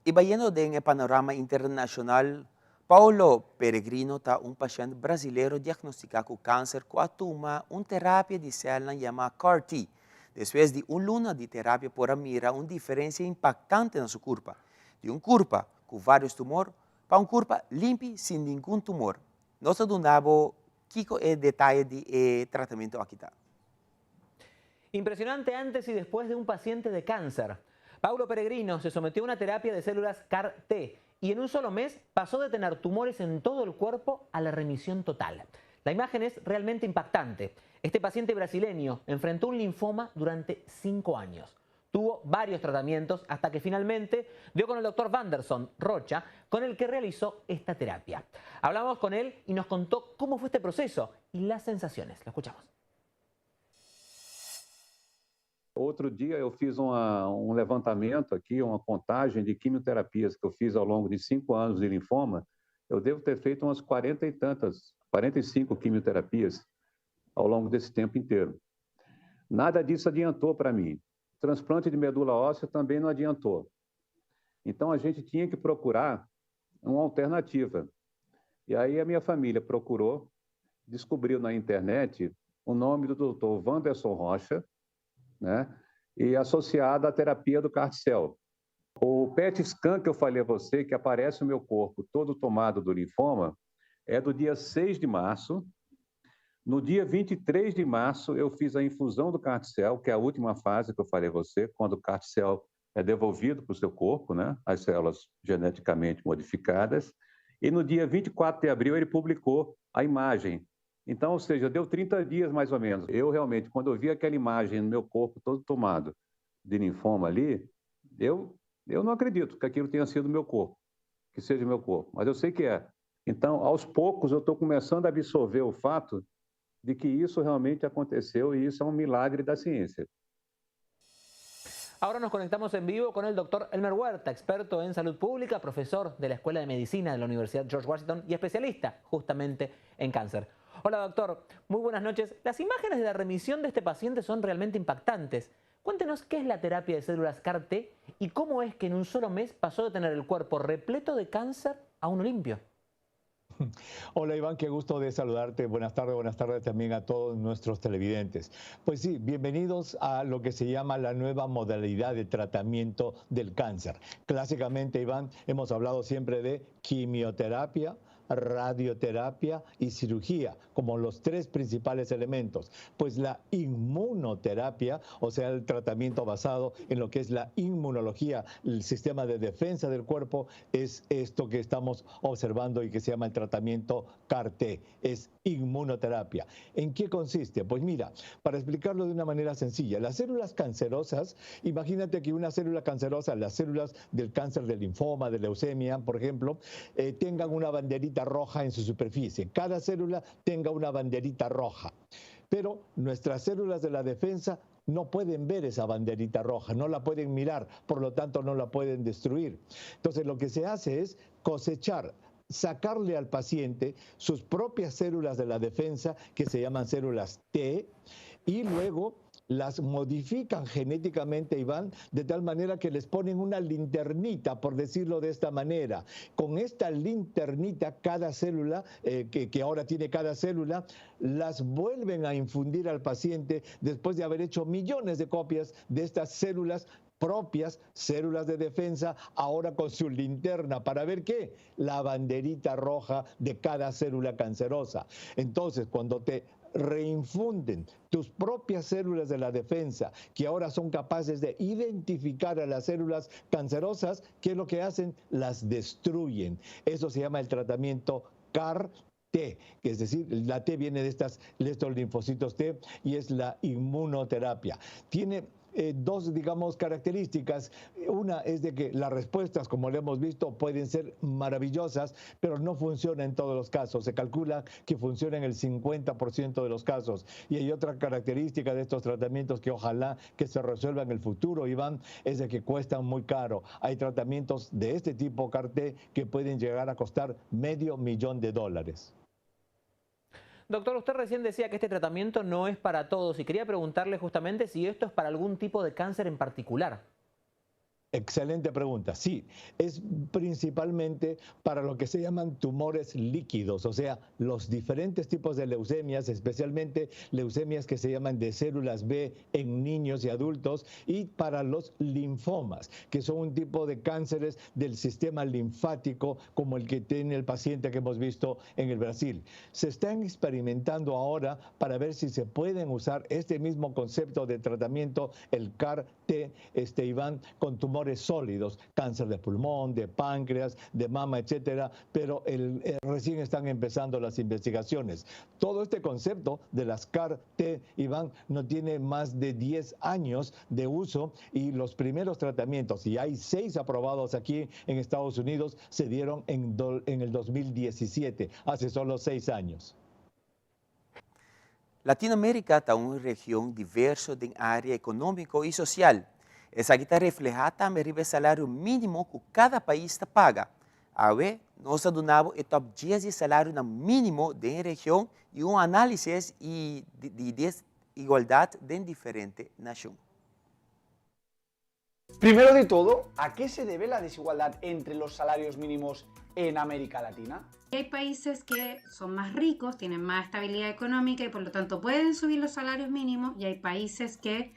E baiano do panorama internacional, Paulo Peregrino está paciente brasileiro diagnosticado com câncer que toma terapia de célula chamada CAR-T. Depois de luna de terapia por mira diferença impactante na sua corpo. de un curpa con varios tumores para un curpa limpio sin ningún tumor. Nós donamos Kiko el detalle de tratamiento aquí. Impresionante antes y después de un paciente de cáncer. Paulo Peregrino se sometió a una terapia de células CAR-T y en un solo mes pasó de tener tumores en todo el cuerpo a la remisión total. La imagen es realmente impactante. Este paciente brasileño enfrentó un linfoma durante 5 años. Tuvo varios tratamientos hasta que finalmente dio con el doctor Wanderson Rocha, con el que realizó esta terapia. Hablamos con él y nos contó cómo fue este proceso y las sensaciones. Lo escuchamos. Outro dia eu fiz levantamento aqui, uma contagem de quimioterapias que eu fiz ao longo de 5 anos de linfoma. Eu devo ter feito umas 40 e tantas, 45 quimioterapias ao longo desse tempo inteiro. Nada disso adiantou para mim. Transplante de medula óssea também não adiantou. Então a gente tinha que procurar uma alternativa. E aí a minha família procurou, descobriu na internet o nome do Dr. Wanderson Rocha, né? E associado à terapia do CAR-T-cell. O PET scan que eu falei a você, que aparece o meu corpo todo tomado do linfoma, é do dia 6 de março. No dia 23 de março, eu fiz a infusão do CAR-T-cell, que é a última fase que eu falei a você, quando o CAR-T-cell é devolvido para o seu corpo, né? As células geneticamente modificadas. E no dia 24 de abril, ele publicou a imagem. Então, ou seja, deu 30 dias mais ou menos. Eu realmente, quando eu vi aquela imagem no meu corpo todo tomado de linfoma ali, eu não acredito que aquilo tenha sido meu corpo, que seja meu corpo, mas eu sei que é. Então, aos poucos, eu estou começando a absorver o fato de que isso realmente aconteceu e isso é um milagre da ciência. Ahora nos conectamos en vivo con el doctor Elmer Huerta, experto en salud pública, profesor de la Escuela de Medicina de la Universidad George Washington y especialista justamente en cáncer. Hola doctor, muy buenas noches. Las imágenes de la remisión de este paciente son realmente impactantes. Cuéntenos qué es la terapia de células CAR-T y cómo es que en un solo mes pasó de tener el cuerpo repleto de cáncer a uno limpio. Hola Iván, qué gusto de saludarte. Buenas tardes también a todos nuestros televidentes. Pues sí, bienvenidos a lo que se llama la nueva modalidad de tratamiento del cáncer. Clásicamente, Iván, hemos hablado siempre de quimioterapia, radioterapia y cirugía como los 3 principales elementos. Pues la inmunoterapia, o sea, el tratamiento basado en lo que es la inmunología, el sistema de defensa del cuerpo, es esto que estamos observando y que se llama el tratamiento CAR-T, es inmunoterapia. ¿En qué consiste? Pues mira, para explicarlo de una manera sencilla, las células cancerosas, imagínate que una célula cancerosa, las células del cáncer de linfoma, de leucemia, por ejemplo, tengan una banderita roja en su superficie. Cada célula tenga una banderita roja. Pero nuestras células de la defensa no pueden ver esa banderita roja, no la pueden mirar, por lo tanto no la pueden destruir. Entonces lo que se hace es cosechar, sacarle al paciente sus propias células de la defensa, que se llaman células T, y luego las modifican genéticamente, Iván, de tal manera que les ponen una linternita, por decirlo de esta manera. Con esta linternita, cada célula, que ahora tiene cada célula, las vuelven a infundir al paciente después de haber hecho millones de copias de estas células propias, células de defensa, ahora con su linterna, ¿para ver qué? La banderita roja de cada célula cancerosa. Entonces, cuando te reinfunden tus propias células de la defensa, que ahora son capaces de identificar a las células cancerosas, ¿qué es lo que hacen? Las destruyen. Eso se llama el tratamiento CAR-T, que es decir, la T viene de estos linfocitos T y es la inmunoterapia. Tiene 2, digamos, características. Una es de que las respuestas, como lo hemos visto, pueden ser maravillosas, pero no funciona en todos los casos. Se calcula que funciona en el 50% de los casos. Y hay otra característica de estos tratamientos que ojalá que se resuelva en el futuro, Iván, es de que cuestan muy caro. Hay tratamientos de este tipo CAR-T que pueden llegar a costar $500,000. Doctor, usted recién decía que este tratamiento no es para todos y quería preguntarle justamente si esto es para algún tipo de cáncer en particular. Excelente pregunta. Sí, es principalmente para lo que se llaman tumores líquidos, o sea, los diferentes tipos de leucemias, especialmente leucemias que se llaman de células B en niños y adultos, y para los linfomas, que son un tipo de cánceres del sistema linfático como el que tiene el paciente que hemos visto en el Brasil. Se están experimentando ahora para ver si se pueden usar este mismo concepto de tratamiento, el CAR-T, Iván, con tumores sólidos, cáncer de pulmón, de páncreas, de mama, etcétera, pero recién están empezando las investigaciones. Todo este concepto de las CAR-T, Iván, no tiene más de 10 años de uso y los primeros tratamientos, y hay 6 aprobados aquí en Estados Unidos, se dieron en el 2017, hace solo 6 años. Latinoamérica está una región diversa en área económico y social. Essa aqui está reflejada também no salário mínimo que cada país paga. Agora, nós adunamos o top 10 de salário mínimo da região e análise de desigualdade de diferentes nações. Primero de todo, ¿a qué se debe la desigualdad entre los salarios mínimos en América Latina? Hay países que son más ricos, tienen más estabilidad económica y por lo tanto pueden subir los salarios mínimos, y hay países que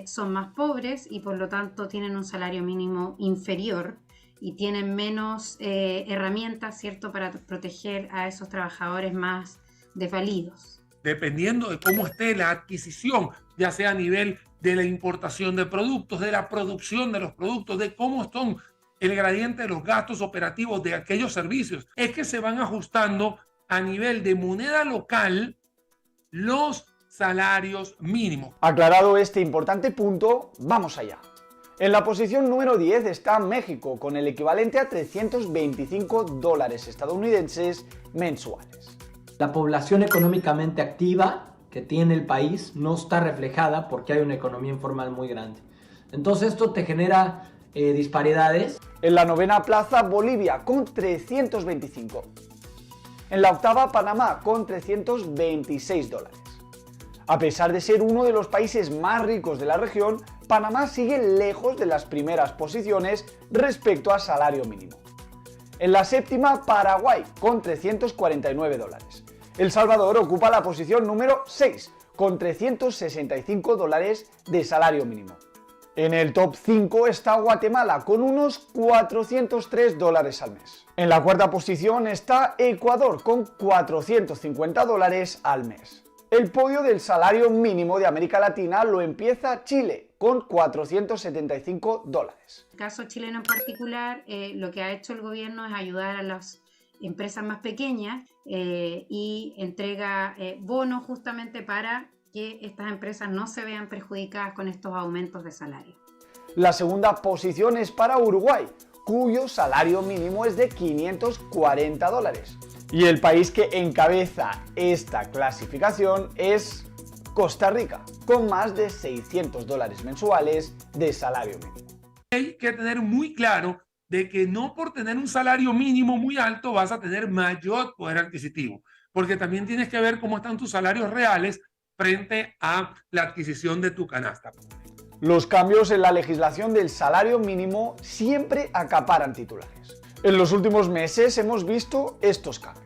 son más pobres y por lo tanto tienen un salario mínimo inferior y tienen menos herramientas, ¿cierto?, para proteger a esos trabajadores más desvalidos. Dependiendo de cómo esté la adquisición, ya sea a nivel de la importación de productos, de la producción de los productos, de cómo son el gradiente de los gastos operativos de aquellos servicios, es que se van ajustando a nivel de moneda local los salarios mínimos. Aclarado este importante punto, vamos allá. En la posición número 10 está México, con el equivalente a $325 estadounidenses mensuales. La población económicamente activa que tiene el país no está reflejada porque hay una economía informal muy grande. Entonces esto te genera disparidades. En la novena plaza, Bolivia, con 325. En la octava, Panamá, con $326. A pesar de ser uno de los países más ricos de la región, Panamá sigue lejos de las primeras posiciones respecto al salario mínimo. En la séptima, Paraguay, con $349. El Salvador ocupa la posición número 6, con $365 de salario mínimo. En el top 5 está Guatemala, con unos $403 al mes. En la cuarta posición está Ecuador, con $450 al mes. El podio del salario mínimo de América Latina lo empieza Chile, con $475. En el caso chileno en particular, lo que ha hecho el gobierno es ayudar a las empresas más pequeñas y entrega bonos justamente para que estas empresas no se vean perjudicadas con estos aumentos de salario. La segunda posición es para Uruguay, cuyo salario mínimo es de $540. Y el país que encabeza esta clasificación es Costa Rica, con más de $600 mensuales de salario mínimo. Hay que tener muy claro de que no por tener un salario mínimo muy alto vas a tener mayor poder adquisitivo, porque también tienes que ver cómo están tus salarios reales frente a la adquisición de tu canasta. Los cambios en la legislación del salario mínimo siempre acaparan titulares. En los últimos meses hemos visto estos cambios.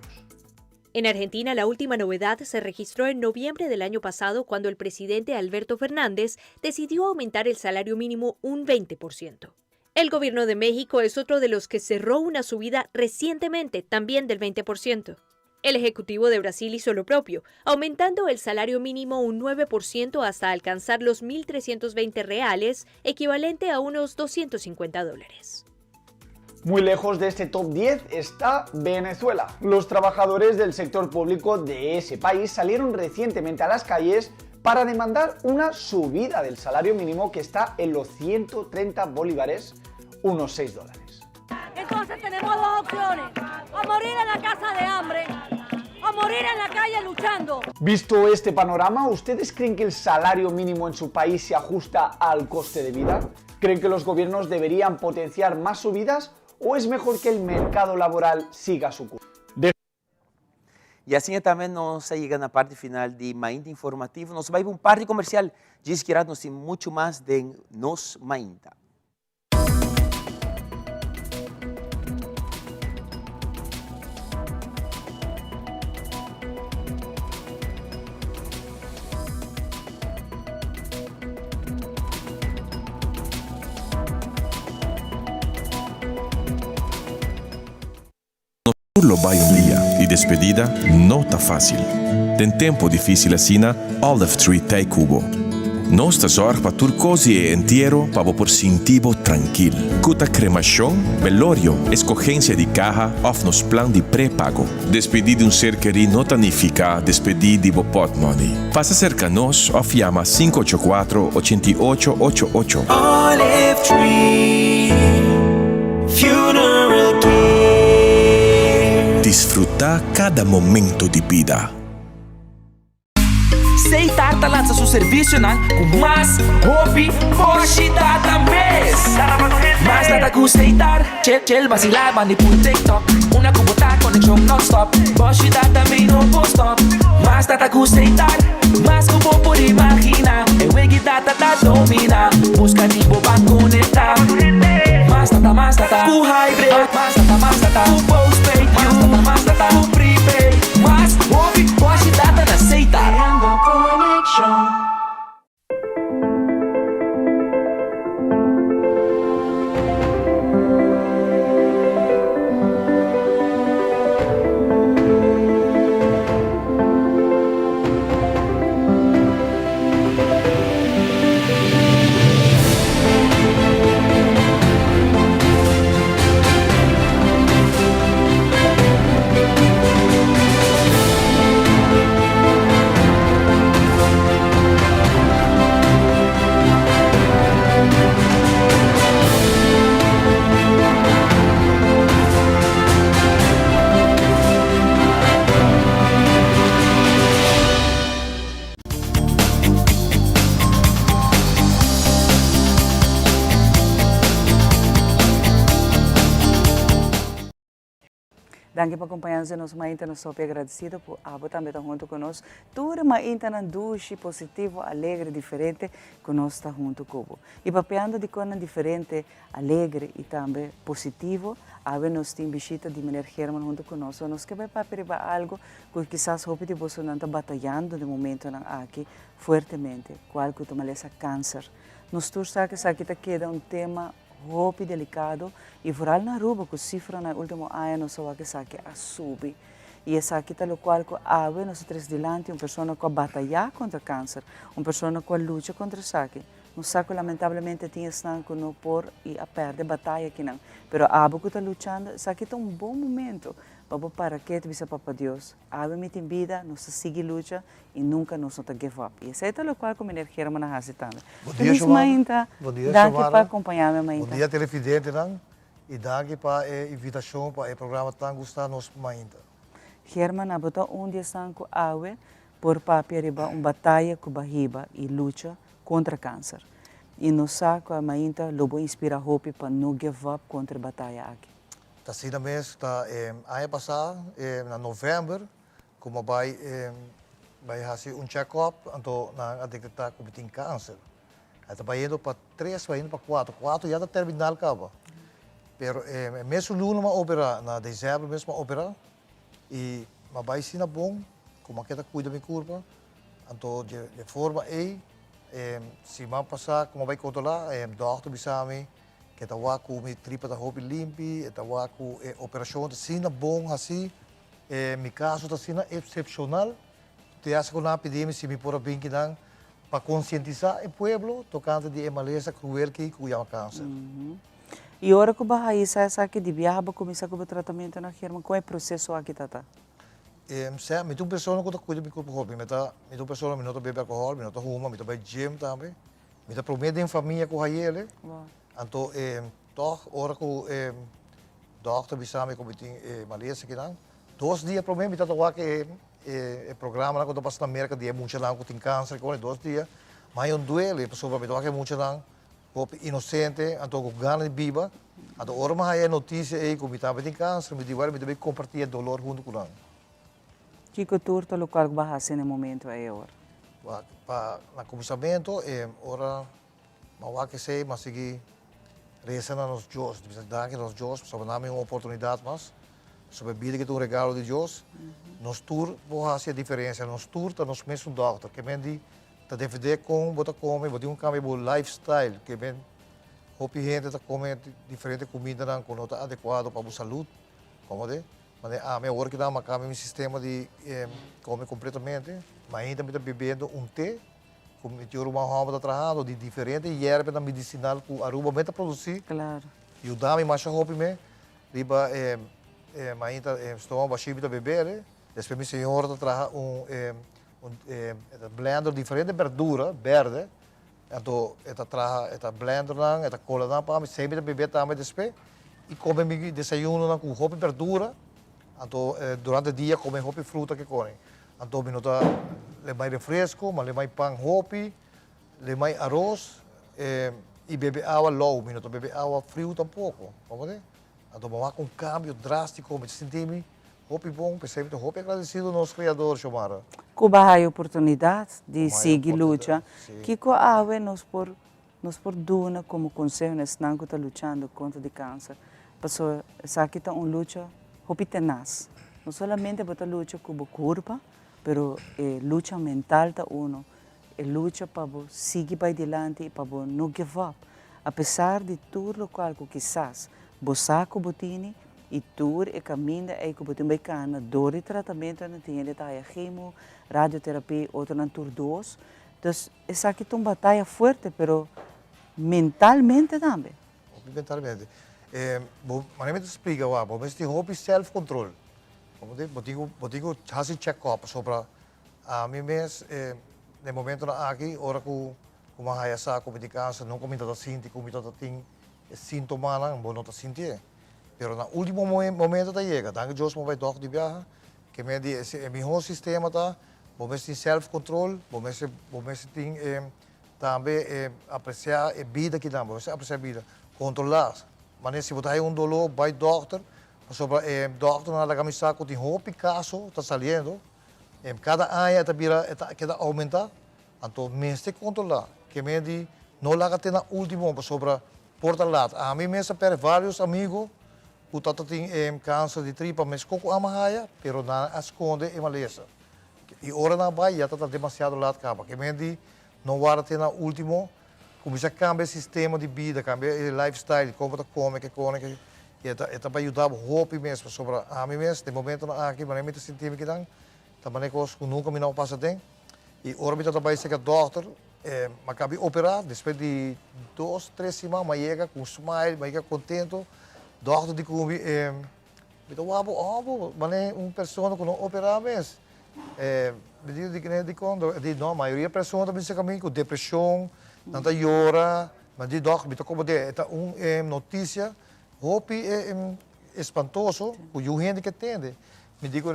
En Argentina, la última novedad se registró en noviembre del año pasado, cuando el presidente Alberto Fernández decidió aumentar el salario mínimo un 20%. El gobierno de México es otro de los que cerró una subida recientemente, también del 20%. El Ejecutivo de Brasil hizo lo propio, aumentando el salario mínimo un 9% hasta alcanzar los 1.320 reales, equivalente a unos $250. Muy lejos de este top 10 está Venezuela. Los trabajadores del sector público de ese país salieron recientemente a las calles para demandar una subida del salario mínimo que está en los 130 bolívares, unos $6. Entonces tenemos dos opciones: o morir en la casa de hambre o morir en la calle luchando. Visto este panorama, ¿ustedes creen que el salario mínimo en su país se ajusta al coste de vida? ¿Creen que los gobiernos deberían potenciar más subidas o es mejor que el mercado laboral siga su curso? E assim também nós chegamos na parte final de Mainta Informativo. Nós vamos para parte comercial. Diz que nós temos muito mais de Nos Mainta. Lo vai un dia di despedida non tá fácil. Tem tempo difícil assina Olive Tree Tei Cubo. Nostra sorte para turcosi e entero para por sentivo tranquilo. Cuta cremación, velorio, escogencia de caja of nos plan de pré-pago. Despedir de un ser querido no significa despedir de pot money. Passa cerca a nos of llama 584-8888. Olive Tree Funeral Care. Disfruta cada momento de vida. Seitar lança seu serviço com mais hobby, Porsche data mês. Mais nada com Seitar, chel vacilar, mani por TikTok. Una cubota, conexão non-stop. Porsche data me no stop. Mais nada com Seitar, mais cubo por imaginar. E wegi data da domina, busca tipo pra conectar. Mais nada, com hybrid. Mais nada, com postpaid. Mais nada, com prepaid. Mais hobby, Porsche data na Seitar. Danke por acompanhar-nos nosso Mainta, nós somos agradecidos por Abo também estar junto conosco. Tudo Mainta na duche positivo, alegre, diferente, conosco está junto Cubo. E papeando de coisa diferente, alegre e também positivo, Abo nós temos visita de mulher Herman junto conosco. Nós queremos para algo que quizás hope de você não está batalhando de momento aqui fortemente, qual que é essa câncer. Nós todos sabemos que aqui queda um tema roupa delicado e vooral na Aruba, que cifra no último ano nós só que a subir. E essa aqui tá o qual que ave nós três delante uma pessoa que batalha contra câncer, uma pessoa que luta contra isso aqui. Não sabe lamentavelmente tinha estão que não por e a perder batalha aqui não. Pero ave que está lutando, isso aqui tá um bom momento. Vamos para que te visa para Deus. Ave me tem vida, nós segue luta e nunca nós não give up. E esse é o qual que me energia na casa também. Bom dia, Samara. Bom dia, Samara. Para acompanhar minha mãe. Bom dia, televidente, e danke para a invitação para o programa tão gostado nos Mainta. Herman abotou dia sanco ave por papel riba batalha com barriba e luta contra câncer. E no saco a Mainta lobo inspira hope para não give up contra a batalha aqui. Assim mesmo, ano passado, em novembro, como vai fazer check-up, então na detectar que tem câncer. Está vai indo para 3, vai indo para 4. 4 já está terminal acaba. Pero mesmo luno uma opera, na dezembro mesmo uma opera, e vai ser bom, como que está cuida da curva, então de forma aí, se vai passar, como vai controlar, doctor bisami, que está com a tripa da roupa limpa, está com a operação assim bom assim, meu caso está sendo excepcional, te acho que na epidemia se me pôr bem que não, para conscientizar o povo tocante de maleza cruel que cuida câncer. E agora que vai sair aqui de viagem para começar com o tratamento na Herman, qual é o processo aqui tata? Me tem pessoa que cuida do corpo hobby, me tem pessoa que não bebe álcool, me não fuma, me vai gym também, me tá promete em família com ele. Então, toch, ora que o doctor bisame como tem maleza que não, 2 dias para mim me tá que o programa quando passa na América de muito lá que tem câncer, com 2 dias, mas eu duele, pessoa me tá que muito lá inocente, então com ganas de viva, então ora mais é notícia aí que me tá tem câncer, me digo, me deve compartilhar dor junto com ele. Que cultura o local que vai ser no momento aí agora? Para no começamento, ora, mas que sei, mas seguir rezando nos Deus, dar que nos Deus, sobre nome uma oportunidade mais, sobre vida que um regalo de Deus, nos tour vou fazer a diferença, nos tour tá nos mesmo doctor, que mendi tá DVD com bota come, bota cambio do lifestyle, que men hopi gente tá come diferente comida não com nota adequado para a saúde, como de Mas a minha hora que dá, mas meu sistema de come completamente, mas ainda me está bebendo té, como eu uma rama está trabalhando de diferente erva medicinal que Aruba me está produzir. Claro. E o dame mais roupa me, riba mas ainda estou uma baixinha de beber, depois minha senhora está blender diferente verdura verde, então está blender não, está cola não para mim sempre beber também depois e come meu desayuno com roupa verdura. Então, durante o dia, come roupa e fruta que come. Então, minuta le mais refresco, mas le mais pão roupa, le mais arroz e bebe água low, minuta bebe água frio tampouco. Vamos ver? Então, vamos com um câmbio drástico, me senti roupa bom, percebe? Roupa agradecido ao nosso criador, Xomara. Cuba há oportunidade de seguir luta, que com a AWE nos por duna como conselho nesse nanco está lutando contra o câncer. Passou, sabe que está uma luta hopi tenaz. No solamente para lucha como curva, pero lucha mental ta uno, lucha para seguir para adelante e para não give up. Apesar de tudo o qual quizás você botini e tudo e caminho é que botini vai cana dor e tratamento não tinha detalhe quimio, radioterapia, outro na tur 2. Então, essa aqui é uma batalha forte, pero mentalmente também. Mentalmente. Mas me explica, mas tem roupa self-control. Eu digo, fazer check-up sobre a mim mesmo, no momento aqui, hora que uma raia saco de câncer, não como está sentindo, como está tendo sintomas, não está sentindo. Mas no último momento da chega, danke Deus, vai doctor de viagem, que me diz, é meu sistema tá, vamos ter self-control, vamos ter também apreciar a vida que dá, vamos apreciar a vida, controlar. Mas se você tem dolor, vai doctor, sobre doctor na camisa que tem roupa caso está saindo, cada ano está aumentar, então mês tem que controlar, que me diz não lá que na último sobre porta lá, a mim mesmo per vários amigos que tá tem câncer de tripa, mas coco amahaya, pero na esconde e maleza, e hora na vai já está demasiado lá acaba, que me diz não vai ter na último começa a cambiar o sistema de vida, cambiar o lifestyle, como está come, que e está para ajudar a roupa mesmo, sobre a mim mesmo, de momento aqui, mas me senti que dan, também coisas que nunca me não passa tem, e agora me está para ser doctor, mas acabei operar, depois de 2, 3 semanas, mas chega com smile, mas chega contento, doctor de como, me está mas uma pessoa que não operar mesmo, me diz não, a maioria das pessoas também se caminha com depressão, não está chora, mas de doctor, me está como de, uma notícia, roupa é espantoso, o gente que atende. Me digo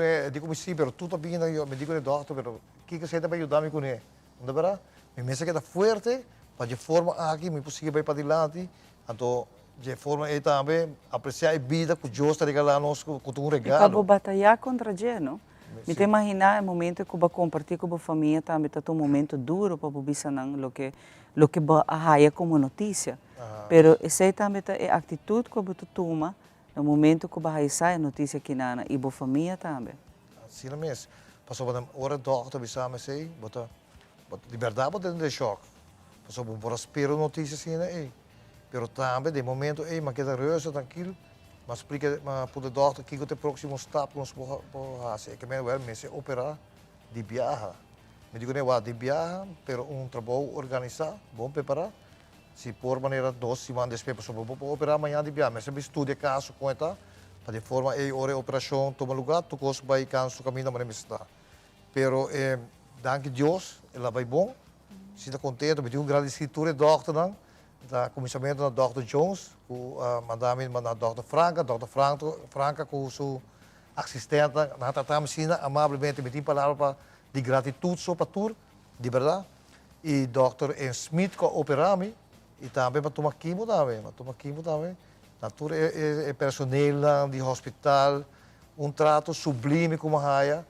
sim, mas tudo bem, me digo doctor, mas o que você vai ajudar-me com ele? Não é verdade? Me pensa que está forte, para de forma aqui, me possível ir para adiante, então de forma aí também apreciar a vida que Deus está regalando com um regalo. E para batalhar contra o não? Me te imaginar o momento que eu compartilhar com a família também está um momento duro para você não, lo que a como notícia. Pero essa também é a atitude que você toma no momento que você sai a notícia aqui na e a família também. Sim mesmo. Passou para hora doctor bisa sei, bota liberdade para de choque. Passou para esperar notícia assim aí. Pero também de momento ei, mas queda reusa tranquilo. Mas explica para o doctor que o próximo step nós vamos fazer. Que me se operar de viagem. Me digo né, de viagem, pero trabalho organizado, bom preparar. Se por maneira 2 semanas depois, eu vou operar amanhã de viagem. Mas eu estudo caso com ela, para de forma a operação toma lugar, tu costa vai canso caminho da maneira está. Pero danke Deus, ela vai bom. Se está contente, me digo agradecido ao doctor não. Da começamento na Dr. Jones, com madame na Dr. Franca com sua assistente, na tratamos sina amavelmente me tem palavra de gratitude sobre tudo, de verdade. E Dr. Smith com operami e também para tomar quimio também, na tudo é personal de hospital, trato sublime como raia.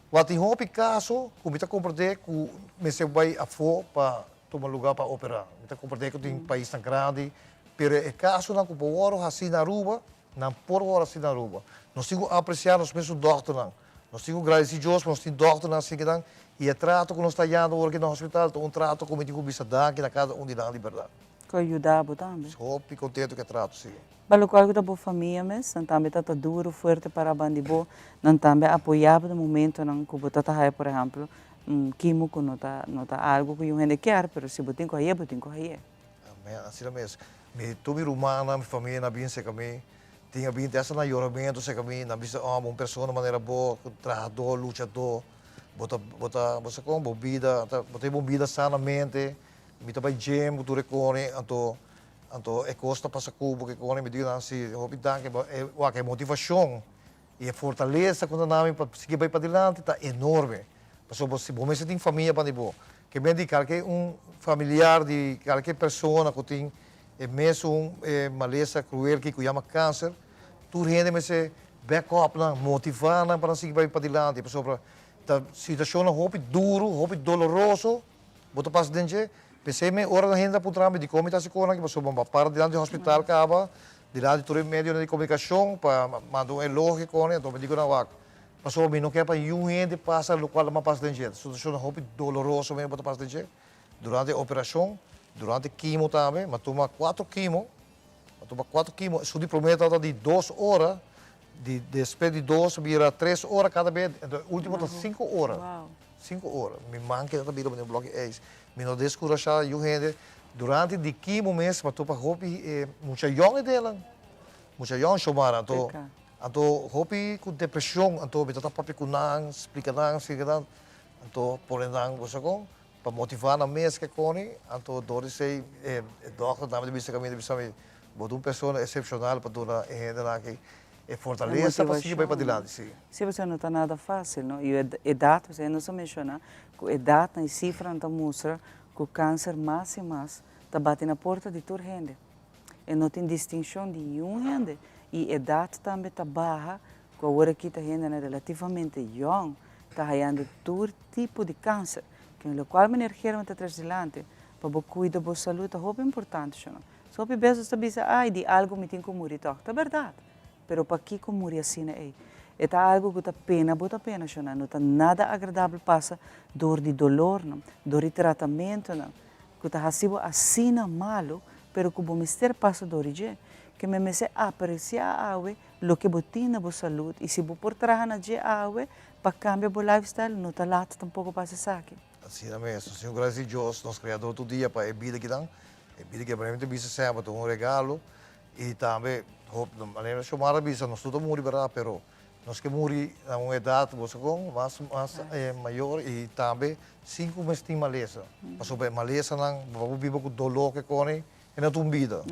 Quando tem caso, como está compreender que me se vai a fora para tomar lugar para operar. Kita compreender que tem país tão grande, pero é caso não por hora assim na Aruba, não por hora assim na Aruba. Nós temos que apreciar os mesmos doctores não. Nós temos que agradecer a Deus, nós temos doctores assim que não e o trato que nós está dando aqui no hospital, trato como digo bisa dar que na cada de dar liberdade. Com ajudar também. Hopi contento que trato, sim. Para o qual que a família mes, não também está duro, forte para a bandibo, não também apoiar no momento não que você está por exemplo, quimo que não tá algo que eu ainda quer, mas se você tem que ir. Assim mesmo. Tu me rumana, minha família, na binse kami, tinha binse essa na lloramento se kami, na binse uma pessoa de maneira boa, trabajador, luchador, bota com bebida, bota bebida sanamente, me também gym, tu recone, anto é costa passa cubo que com me digo assim, hope danke, é motivação e a fortaleza quando nami para seguir para adiante tá enorme. Porque você você tem família para dibo, que me diz que familiar de qualquer pessoa que tem mesmo maleza cruel que chama câncer, tu rende me se backup na motivar na para seguir para adiante, porque a situação hope duro, hope doloroso, bota pas dentro. Pensei me ora na renda por trás de como está se correndo que passou uma parte diante do hospital acaba, diante do meio de comunicação para mandar um elogio com ele, então me digo na vaca. Passou me não quer para um rende passa no qual uma passa dentro. Situação hope doloroso mesmo bota passa dentro. Durante a operação, durante quimo também, mas toma 4 quimo, isso de prometo de 2 horas, depois de 2 vira 3 horas cada vez, então último tá 5 horas. 5 horas. Me manca da vida no bloco é isso. Me não descurachar eu rende durante de quimo mês, mas tu para hopi muita young dela, muita young chamar então hopi com depressão, então me tá papi com nang, explica nang, então por nang você com para motivar na mês que cone, então dores sei doctor também de caminho de saber, botar uma pessoa excepcional para toda aqui. É fortaleza para seguir para adiante, sim. Se você não está nada fácil, não? E a idade, você não se menciona, que a idade e cifra não mostra que o câncer mais e mais está batendo na porta de toda gente. E não tem distinção de nenhuma gente. E a idade também está baixa, que agora aqui está gente relativamente jovem, está ganhando todo tipo de câncer, que no qual me energia está adelante, para cuidar da saúde, é importante. Só que às vezes você diz, de algo me tem que morrer, é verdade. Pero para que como morrer assim é algo que está pena, não está nada agradável passa dor de dolor, não, dor de tratamento, não, que está assim malo, pero que o mistério passa dor de que me se apreciar awe, lo que botina bo saúde e se bo por trás na dia awe para cambiar o lifestyle, não está lá tampouco passa saque. Assim é mesmo, Senhor, graças a Deus, nós criador todo dia para a vida que dá, realmente bisa sempre regalo e também de maneira chamada bisa nós tudo morrer para pero nós que morrer a uma idade você com mais maior e também 5 meses de maleza passou bem maleza não vamos viver com dor que corre é na tua vida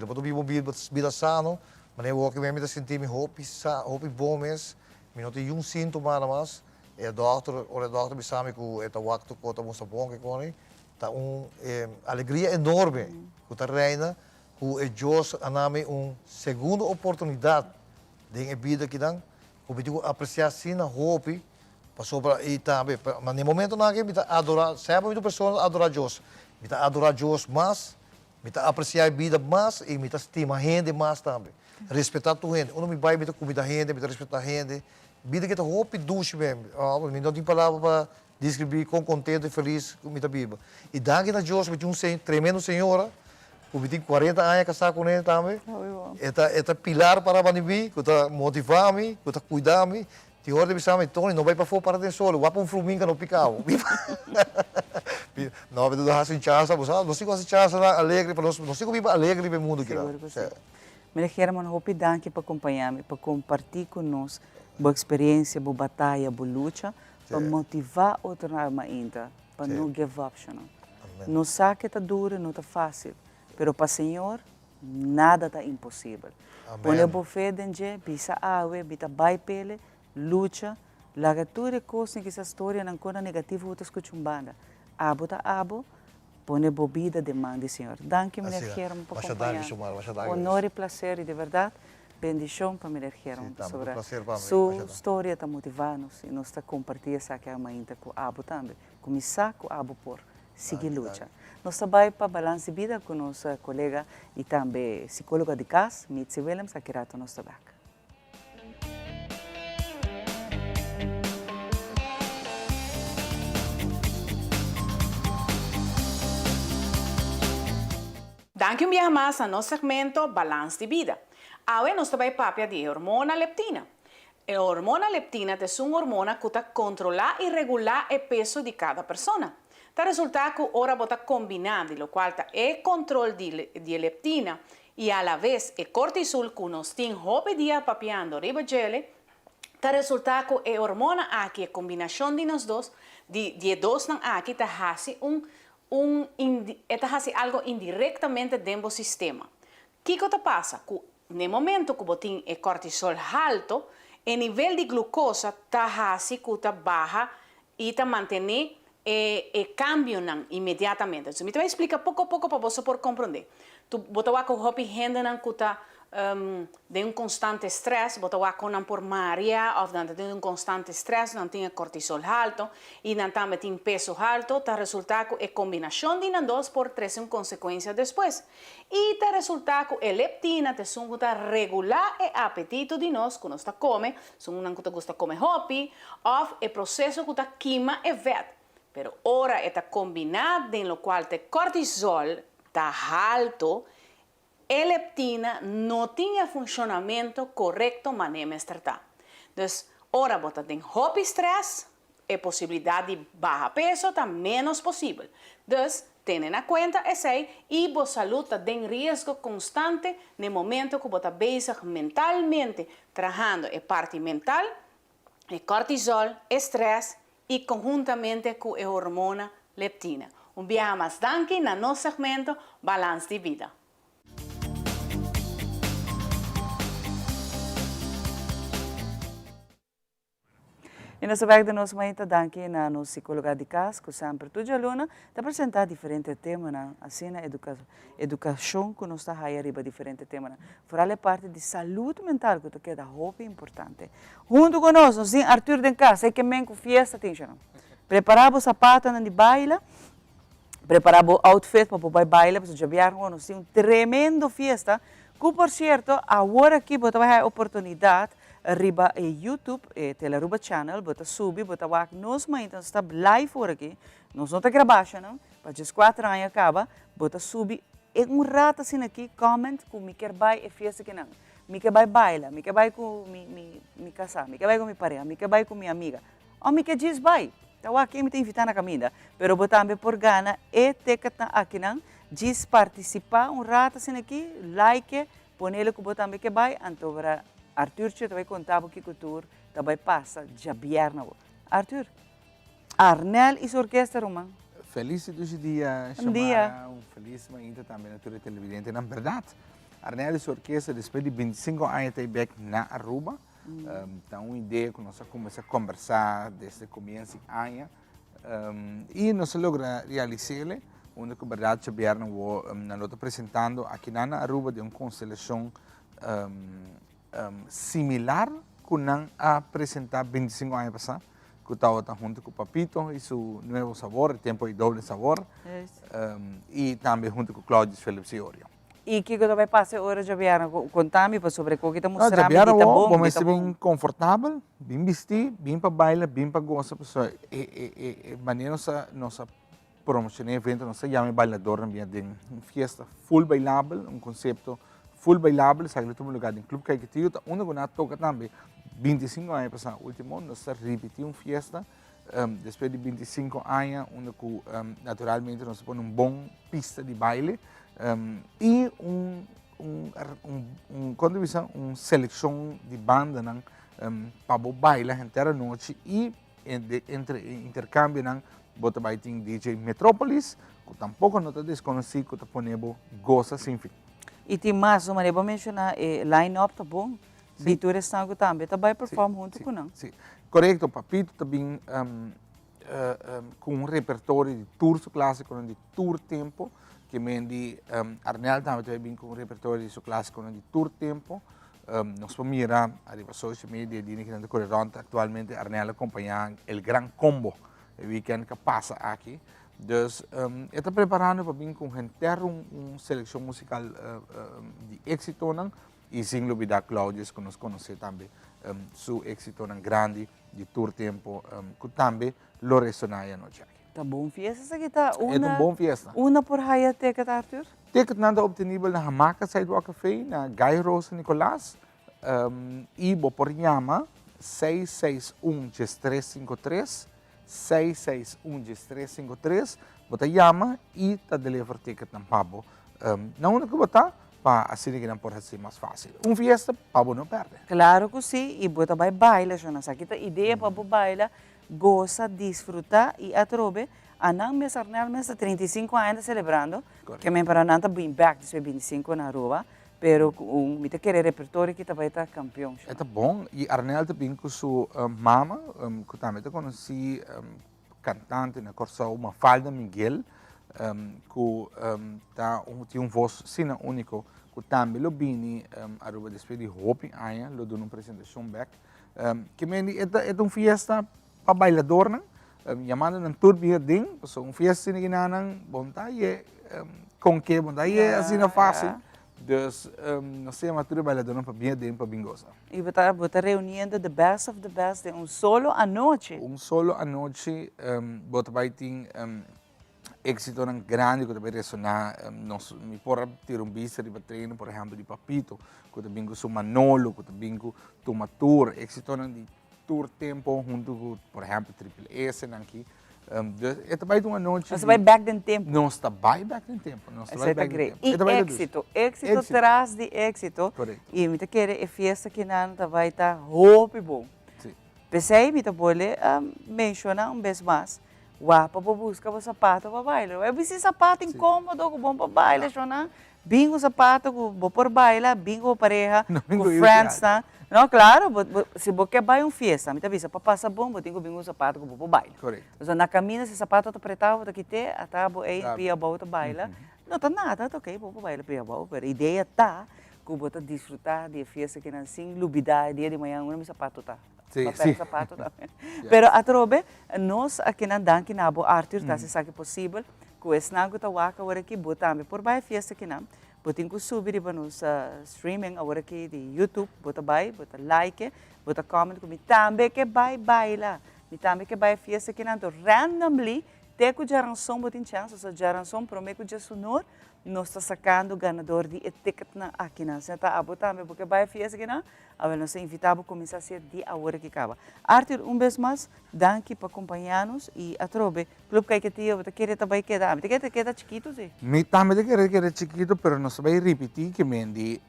para viver vida sano maneira o que me sentir me hope bom mês me não tem sintoma mais é doutor me sabe que é o waktu que está muito bom que corre tá alegria enorme que está reina que Deus aname segunda oportunidade de vida que dá, que eu apreciar assim na hope, passou para e também, mas no momento na que me adorar, sempre muita pessoa adorar Deus, me adorar Deus mais, me apreciar a vida mais e me estima a gente mais também, respeitar a gente, não me vai me comida a gente, me respeitar a gente, vida que tá hope duche mesmo, me não tem palavra para descrever com contente e feliz com minha Bíblia. E danke a Deus, me tem tremendo senhora. Eu tenho 40 anos casado com ele também. É pilar para a minha que está motivar-me, que está cuidar-me. Tem hora de pensar, Tony, não vai para fora para dentro solo, vai para flumingo no picao. Não, mas não há chance, não sei qual chance alegre para nós, não sei como viver alegre no mundo que dá. Me queremos uma oportunidade para acompanhar-me, para compartilhar conosco a experiência, a batalha, a luta, para motivar outro ainda, para não give up. Não sabe que está duro, não está fácil. Pero para o Senhor, nada está impossível. Põe a fé dentro, bisa awe, bisa baipele, luta, laga tudo coisa que essa história não conta negativa, outra escuchumbanda. Abo tá abo, põe a bebida de mão do Senhor. Danke, mulher German, por acompanhar. Honor e prazer, de verdade, bendição para mulher German. Sobre a sua história está motivando-nos e nós está compartilhando essa que é uma inta com abo também. Começar com abo por seguir luta. Nós trabalhamos para balançar vida com nossa colega e também psicóloga de casa, Mitzi Willems, aqui no nosso trabalho. Danke um dia mais no segmento Balance de Vida. Hoje nós também papia de hormona leptina. A hormona leptina é uma hormona que controla e regula o peso de cada pessoa. O resultado que ora bota combinado, lo qual é controle de leptina e a la vez o cortisol que nós temos hoje dia papiando riba gele. O resultado que a hormona aqui, a combinação de nós dois, de dois não aqui, faz algo indiretamente dentro do sistema. O que passa? No momento que você tem cortisol alto, o nível de glucosa está baja e está mantendo o cambio imediatamente. Então, eu explico pouco a pouco para você poder compreender. Você vai com o gente que está de constante estresse, você vai com por Maria, ou de constante estresse, não tem cortisol alto, e não também tem peso alto, está resultado que a combinação de nós por três consequências depois. E está resultado que a leptina te regular o apetite de nós, que nós come, se não gosta de comer hopi, ou o processo que queima e vet. Pero ora está combinado em lo qual o cortisol está alto, a leptina não tinha funcionamento correto maneira estratar. Então, ora você tem hopi estresse, a possibilidade de baixar peso está menos possível. Então, tenham em conta isso e a saúde está em risco constante no momento que você está basic mentalmente, trabalhando a parte mental, o cortisol, estresse e conjuntamente com a hormona leptina. Dia mais danke no nosso segmento Balance de Vida. E nessa vez de nós muito danke na nossa psicóloga de casa, que sempre toda aluna está apresentar diferentes temas, assim na educação que nós está aí arriba diferentes temas. Fora a parte de saúde mental que é da roupa importante. Junto conosco, nós temos Arthur de casa, sei que men com fiesta tem já. Preparava o sapato de baile, preparava o outfit para o baile, para o jabiar, nós temos tremendo fiesta, que por certo, agora aqui você vai ter a oportunidade arriba e YouTube, Teleruba Channel, bota subir, bota wak, nós então está live por aqui, nós não está gravando, não? Para as 4 anos acaba, bota subir, e rato assim aqui, comment, que me quer vai e fiesta que não, me quer vai baila, me quer vai com me casar, me quer vai com minha pareja, me quer vai com minha amiga, ou me quer diz vai, então aqui me tem invitar na caminha, pero bota também por gana, e te que aqui não, diz participar, rato assim aqui, like, ponele que bota também que vai, então para Arthur te vai contar o que cultura também passa já bierna. Arthur, Arnel e sua orquestra Roman. Feliz dia, Shamara, feliz ainda também na tua televidente. Na verdade, Arnel e sua orquestra depois de 25 anos está back na Aruba. Então, uma ideia que nós começamos a conversar desde o começo do ano. E nós logramos realizar, onde na verdade já bierna nós estamos apresentando aqui na Aruba de uma constelação similar que não apresentar 25 anos passados, que estava junto com o Papito e seu novo sabor, tempo e doble sabor, e também junto com Claudio Felipe Iorio. E o que vai passar agora, Javiano? Conta-me sobre o que está mostrando. Javiano, vamos estar bem confortável, bem vestido, bem para bailar, bem para gozar. E maneira nossa promocionar evento, nós chamamos bailador, de uma festa full bailável, um conceito full bailável, sabe todo lugar em clube caetio, onde nós toca também 25 anos passado, último ano nós repetimos uma festa depois de 25 anos, onde naturalmente nós põe uma boa pista de baile e uma seleção de banda para bailar inteira noite e entre intercâmbio bota vai ter DJ Metrópolis, que tampouco não está desconhecido, que ponemos goza sem fim. E tem mais uma, eu vou mencionar, line-up tá bom? Vitor Estango também, vai performar junto com nós. Sim, correto, Papito também com um repertório de tours clássico, de tour tempo, que mendi Arnel também com um repertório de clássico, de tour tempo. Nós vamos mirar a social media, de que correrão atualmente Arnel acompanha o Gran Combo, o weekend que passa aqui. Então, está preparando para vir com uma seleção musical de êxito e sem dúvida Cláudio, que nós conhecemos também, seu êxito grande de tour tempo, que também lo ressonaia no aqui. Tá bom fiesta, sa kita. É uma boa fiesta. Una por haya ticket, Arthur? Ticket nanda obtenível na Hamaca Sidewalk Café, na Guy Rosa Nicolás, e por llama 661-353, 661-353, bota llama e tá deliver ticket na Pabo. Na única botar, para assim que não pode ser mais fácil. Fiesta, Pabo não perde. Claro que sim, e bota vai baila, Jonas. Aqui tá ideia para baila, goza, disfrutar e atrobe. Anang mes arnel mes 35 anos celebrando, que me para nanta bem back de 25 na rua, pero me te querer repertório que também tá campeão. É tá bom e Arnel também com sua mama, que também tá conheci cantante na Corsa uma Falda Miguel, que tá tinha voz sina único, que também lo bini a rua despedi Hopi aia, lo dando uma apresentação back, que me é fiesta para bailador, né? Chamando ng tour building, so fiesta na ginanang bontaye, com que bontaye assim na fácil. Dus nós temos tudo bailador para building para bingosa. E bota reunindo the best of the best de solo a noite. Solo a noite, bota vai ter éxito ng grande que também ressonar, nós me porra ter vista de treino, por exemplo, de Papito, que também com Manolo, que também com Tomatur, éxito ng tour tempo junto com, por exemplo, Triple S aqui. É também uma noite. Nós vai back no tempo. Nós está back no tempo. Nós vai back no tempo. E êxito traz de êxito. Correto. E me te quer festa que não vai estar hope bom. Sim. Pensei me te pode mencionar vez mais. Para buscar o sapato para bailar. Eu preciso sapato incômodo, bom para bailar, Jonas. Bingo sapato, bom por bailar, bingo pareja, com friends, tá? Não, claro, se você quer vai fiesta, me avisa, para passar bom, você tem que vir um sapato que você baila. Correto. Então, na caminha, se o sapato está apretado, você quer, até você pia volta baila. Não está nada, está ok, você baila pia volta. A ideia está que você desfrutar de festa que não assim, lubidade, dia de manhã, um sapato está. Sim, sim. Sapato tá. Pero atrobe, nós aqui na Danke Nabo Arthur, tá se sabe possível, que o snago tá waka agora aqui, botamos por vai festa que não. Botem que subir para nos streaming agora aqui de YouTube, bota vai, bota like, bota comment, me também que vai baila, me também que vai fiesta que não, randomly, te que jaranção botem chance, essa jaranção promete que já sonor, nós está sacando ganador de ticket na aqui na, você tá a botar me porque vai fiesta que não, agora nós invitamos a começar a ser de agora que acaba. Arthur, vez mais, danke para acompanhar-nos e atrobe, clube que tio, você quer também quedar, você quer quedar chiquito sim? Me também quer chiquito, pero nós vai repetir que mendi,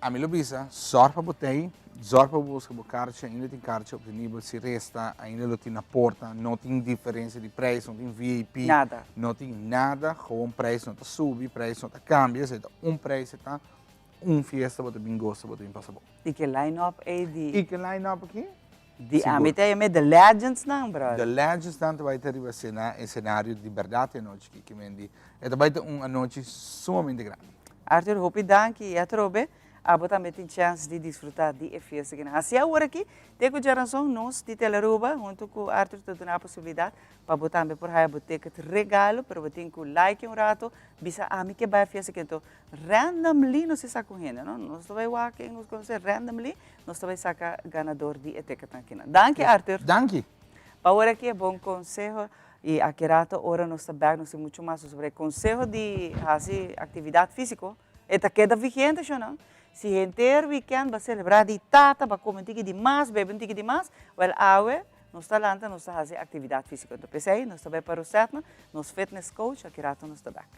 a mim lo bisa, sorpa botei, sorpa busca o caixa, ainda tem caixa obtenível, se resta, ainda lo tem na porta, não tem diferença de preço, não tem VIP, nada, não tem nada, com um preço não está sube, preço não está cambia, se preço está fiesta, você bem gosta, você bem passa bom. E que line-up é de... E que line-up aqui? De The Legends não, brother. The Legends não vai ter um cenário de verdade a noite que mendi. Vai ter uma noite sumamente grande. Arthur, hope danke e atrobe. Abo também tem chance de desfrutar de festa que assim agora aqui tem que geração nós de Teleruba junto com o Arthur toda a possibilidade para botar também por aí botar regalo para botar com like rato bisa mim que vai festa que então randomly nós está correndo não nós vai walking nós conhece randomly nós vai sacar ganador de etiqueta aqui não danke Arthur danke para agora aqui bom conselho e aqui rato hora nós está não sei muito mais sobre conselho de fazer atividade física eta queda vigente não se inteiro weekend vai celebrar de tata, vai comer demais, beber demais, well, nós está lá, nós está fazendo atividade física. Então, pensei, nós está bem para o setna, nós fitness coach, aqui rato nós está back.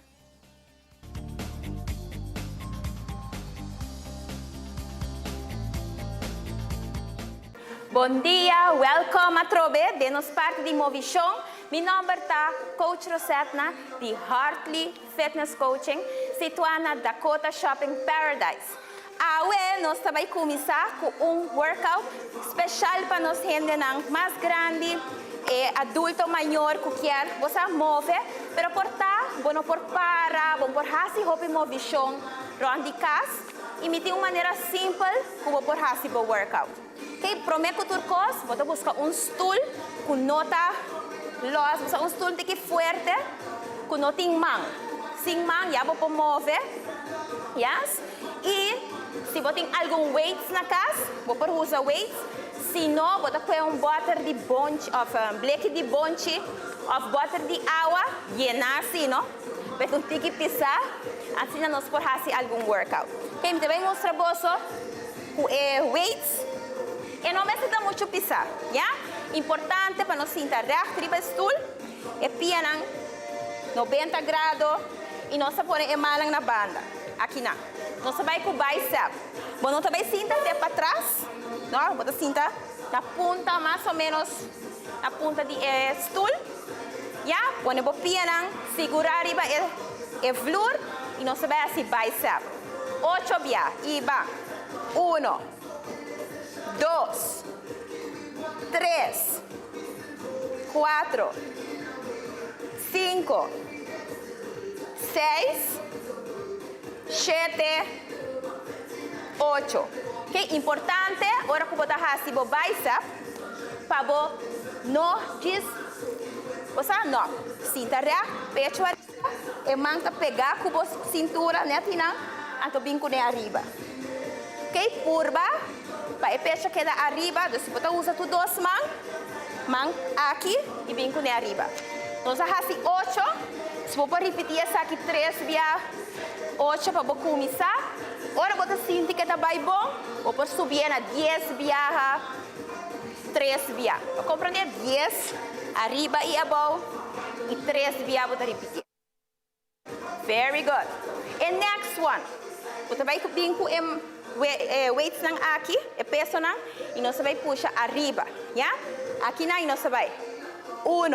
Bom dia, welcome a Trobe, denos parte de Movichon. Meu nome é Coach Rosetna, de Hartley Fitness Coaching, situada na Dakota Shopping Paradise. Nós também começar com workout especial para nós gente mais grande e adulto maior que quer você move, pero portar, bom por para, bom por fazer hobby movição, round casa e me tem uma maneira simples como por fazer o workout. Que prometo turcos, vou buscar stool com nota los, um stool de que forte, com nota em mão, sem mão já vou mover, yes? E se você tem algum weights na casa, vou por usar weights. Se não, bota com butter de bonche, bleque de bonche, of butter de água, llenar assim, não? Para tu ter que pisar, assim nós podemos fazer algum workout. Quem também mostra bolso, weights, e não precisa muito pisar, já? Importante para nós sentar reto, tripa stool, e pianan 90 graus, e nós põe malang na banda, aqui não. Nós vai com o bicep, bom, nós também sentar até para trás, não? Bota sentar na ponta, mais ou menos, na ponta de stool, já? Põe o pianan, segurar arriba e flor, e nós vai assim bicep. 8 via, e va. 1, 2, 3, 4, 5, 6, 7, 8. Okay? Importante, agora que você faz o bicep, para não você não. Cinta pecho arriba, e manta pegar com a cintura, né, Tina? Anto binco ne arriba. Ok? Curva, para o pecho queda arriba, então você usa tu duas mãos aqui e binco ne arriba. Nós fazemos 8, se você repetir essa aqui 3 via 8 para começar. Agora você sente que está bem bom, ou subir na 10 via 3 via. Para compreender 10 arriba e abaixo e 3 via você repetir. Very good. And next one. Você vai vir com weights aqui, peso e nós vai puxar arriba, já? Aqui e nós vai 1,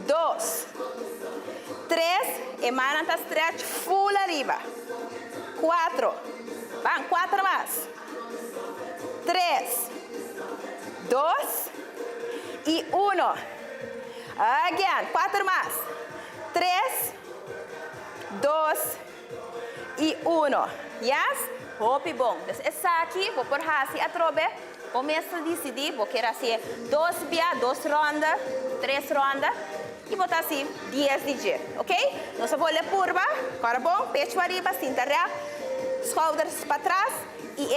2, 3, e mano stretch full arriba. 4, van 4 mais. 3, 2 e 1. Again, 4 mais. 3, 2 e 1. Yes? Hope bom. Essa aqui, vou por assim a trobe. Começa a decidir, vou querer assim 2 via, 2 rondas, 3 rondas. E botar assim 10 de giro, ok? Nós vamos olhar curva, agora bom, pecho arriba, cinta real, shoulders para trás e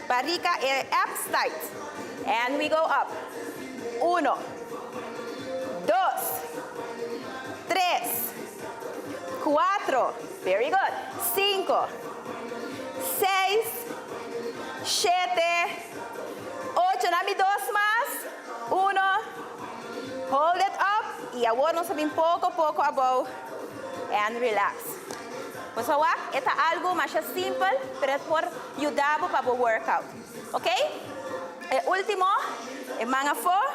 barriga e abs tight. And we go up. 1, 2, 3, 4, very good. 5, 6, 7, 8, dame 2 más. 1, hold it up. E agora nós sabemos pouco a pouco above and relax. Pessoal, esta é algo mais simples para ajudar para o workout. Ok? O último é manga for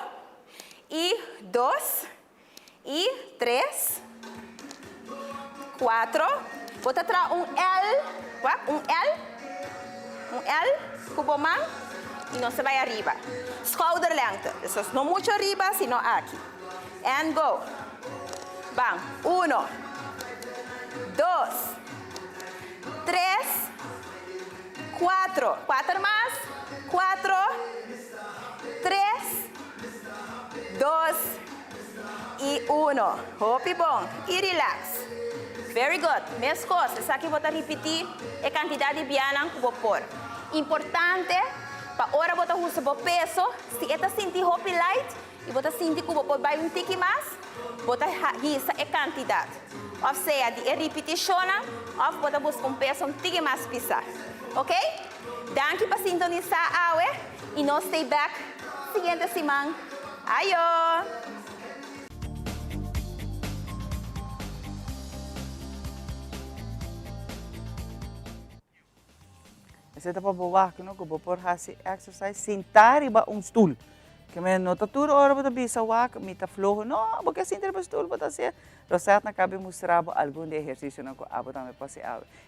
e 2 e 3, 4. Vou trazer um L, cubo mão e nós vai arriba. Shoulder length, não muito arriba, sino aqui. And go. Bang. 1, 2, 3, 4. 4 más. 4, 3, 2 e 1. Hope bom. E relax. Very good. Mesma coisa. Essa aqui vou repetir a quantidade de biana que vou pôr. Importante, para hora vou usar o peso. Se você sentir hope light, e você sentir que você vai um tique mais, você risa a quantidade. Ou seja, de repetição, ou você busca um peso um tique mais pisar. Ok? Danke para sintonizar a e nós stay back seguinte semana. Ayo! Você está para boa, que não vou por fazer exercise sentar e um stool. Que me nota tudo hora para bisa wak, mita flojo, não, porque sentar para stool para ser. Rosat na cabe mostrar algum de exercício não que abo também pode ser.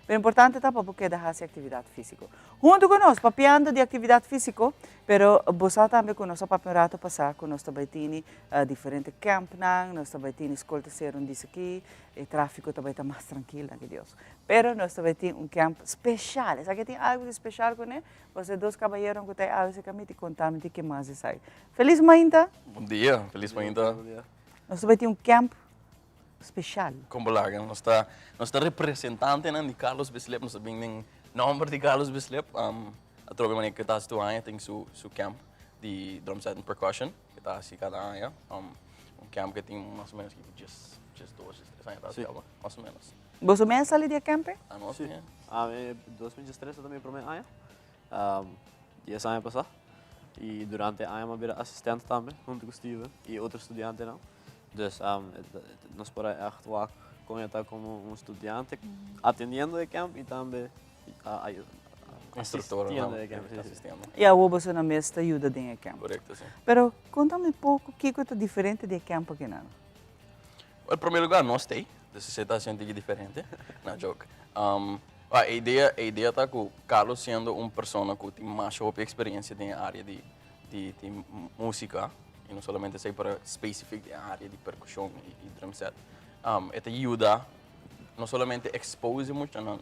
O importante é porque da fazer atividade física. Junto conosco, papiando de atividade física, pero você também conosco papiando passar conosco também tem diferentes campos, nós também tem escolta ser disso aqui, o tráfego também está mais tranquilo, que Deus. Pero nós também tem campo especial, sabe que tem algo de especial com ele? Você dois caballeros que tem algo esse caminho e contamos de que mais sai. Feliz manhã. Bom dia, feliz manhã. Nós também tem campo especial. Como larga, nós está representante de Carlos Bislep, nós temos nome de Carlos Bislep. Atrove maneira que está situada tem su camp de drum set and percussion que está assim cada ano, camp que tem mais ou menos just 2, 3 anos atrás, mais ou menos. Você mesmo saiu de camp? Ah, não, sim. Em 2013 também primeiro ano. E esse ano passado. E durante o ano eu era assistente também, junto com o Steven e outro estudante não. Então, nós podemos atuar com ele como estudante, atendendo o camp e também Instrutor, assistindo o camp. E a você na mesa ajuda dentro do camp. Correto, sim. Pero conta-me um pouco o que é diferente do camp aqui não? Em primeiro lugar, não sei. Você está sentindo diferente. Não, joke. A ideia está com Carlos sendo uma pessoa que tem mais experiência na área de música, e não somente sei para específico na área de percussão e drum set. Isso ajuda não somente a expor muito na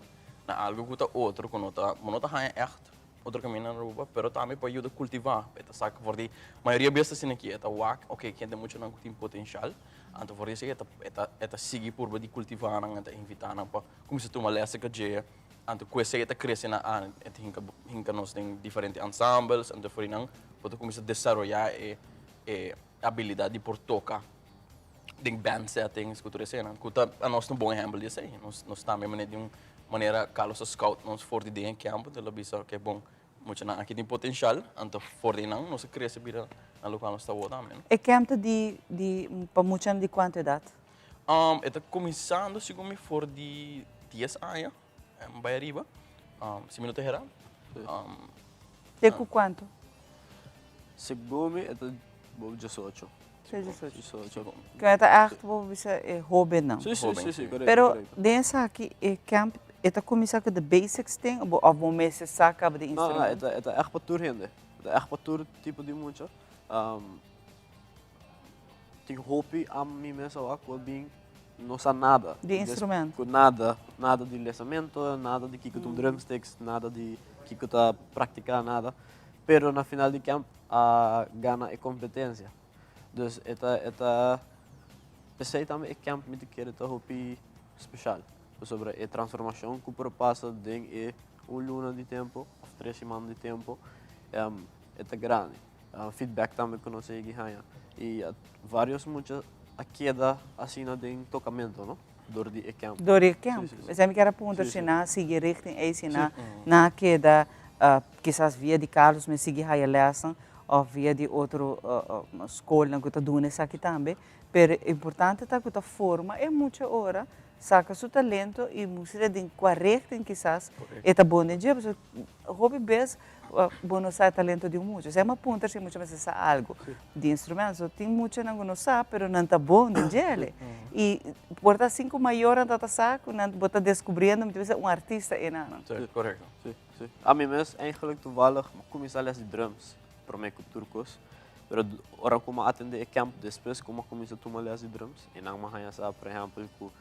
algo que está outro, que não está echt, outro caminho na rua, mas também para ajudar a cultivar. Isso sabe que a maioria das vezes aqui é ok, que tem muito não tem potencial. Então, por isso, é seguir por de cultivar, é invitar, para começar a tomar lessa que já, então, com isso, é crescer na área, nós temos diferentes ensembles, então, por isso, para começar a desenvolver a habilidade de por tocar, de band settings, que tu cena, que nós temos um bom exemplo disso aí, nós também, de uma maneira, Carlos Scout, nós for de em campo, de lá, que é bom, muito não, aqui tem potencial, então, for de não, nós crescer bem na local nós está também. E camp para muito de quanta idade? Está começando, segundo for de 10 anos, em Bahia, 5 minutos era. Tem quanto? Segundo é 18. 18. Que é arte, você é hobby não? Sim, correto. Pero dentro aqui, camp, é começar com the basics tem, ou você saca de instrumento? Não, é echt para tudo ainda. É echt para tudo tipo de muito. Tem hobby a mim mesmo, que não sabe nada. De instrumento? Nada de lançamento, nada de que tu drumsticks, nada de que tu praticar nada. Pero na final de camp, gana é competência. Então, esse também é camp que quer ter hobby especial. Sobre a transformação que passa de luna de tempo, 3 semanas de tempo, é grande. Feedback também que nós ganhamos. E vários muitos aqui assim de tocamento, não? Dor de camp. Dor de camp. Mas eu me quero perguntar se na seguir richting na queda quizás via de Carlos me seguir a lesson ou via de outro escola que está doendo isso aqui também. Pero importante tá que a forma é muita hora saca seu talento e música de correto quizás é tá bom de dia, porque hobby bes bom sai talento de muito. É uma ponta se muito mais algo de instrumentos, tem muito não sabe, pero não tá bom de dia. E por tá 5 maior anda tá saco, não bota descobrindo muito artista enano. Correto. Sim. A mim mesmo eigenlijk toevallig começar a les de drums, para mim com turcos. Pero ora como atender camp depois como começar a tomar les de drums, e não mais por exemplo,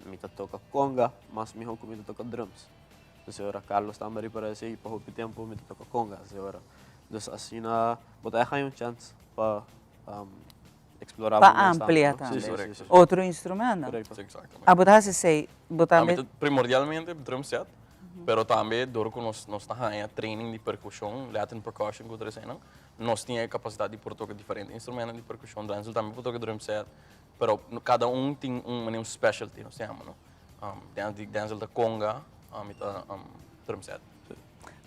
me toca conga, mas me me toca drums. Então, ora Carlos também para esse para o tempo me toca conga, ora. Então, assim na botar aí chance para explorar para ampliar também. Outro instrumento. Exatamente. A botar se sei, botar primordialmente drum set, pero também duro que nós está em training de percussão, Latin percussion que outros não. Nós tinha a capacidade de tocar diferentes instrumentos de percussão, Dranzel também toca drum set. Pero cada tem um specialty, não se chama, não? Dentro da conga, drum set.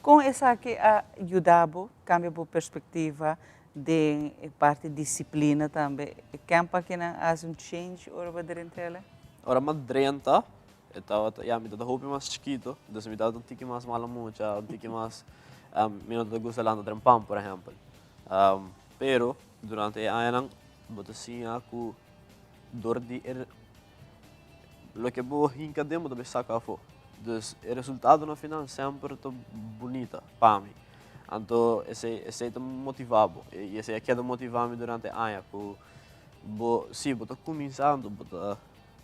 Com essa aqui ajudava, cambia a perspectiva de parte de disciplina também. Campo aqui não faz change ora para dentro dela? Ora mas drenta, me dá roupa mais chiquito, então me dá um tique mais malamucha, um tique mais minuto de gusto lá no trampam, por exemplo. Pero durante a ano, bota assim aku dor de lo que vou hinca demo também saca fo. Dus o resultado no final sempre tá bonita para mim. Então esse tá motivado e esse aqui é motivado durante a ano, sim, bota começando, bota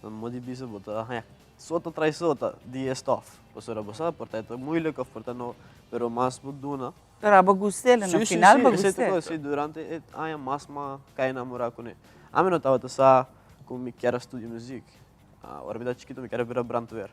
motivado, bota sota trai sota de stuff. Postura bosa, portanto é muito legal, portanto, pero mais buduna. Pero a bagustela no final bagustela. Sim, durante a ano mais cai namorar com ele. A mim não tava tá como me quero estudar música. Ora me dá chiquito me quero virar brandwear.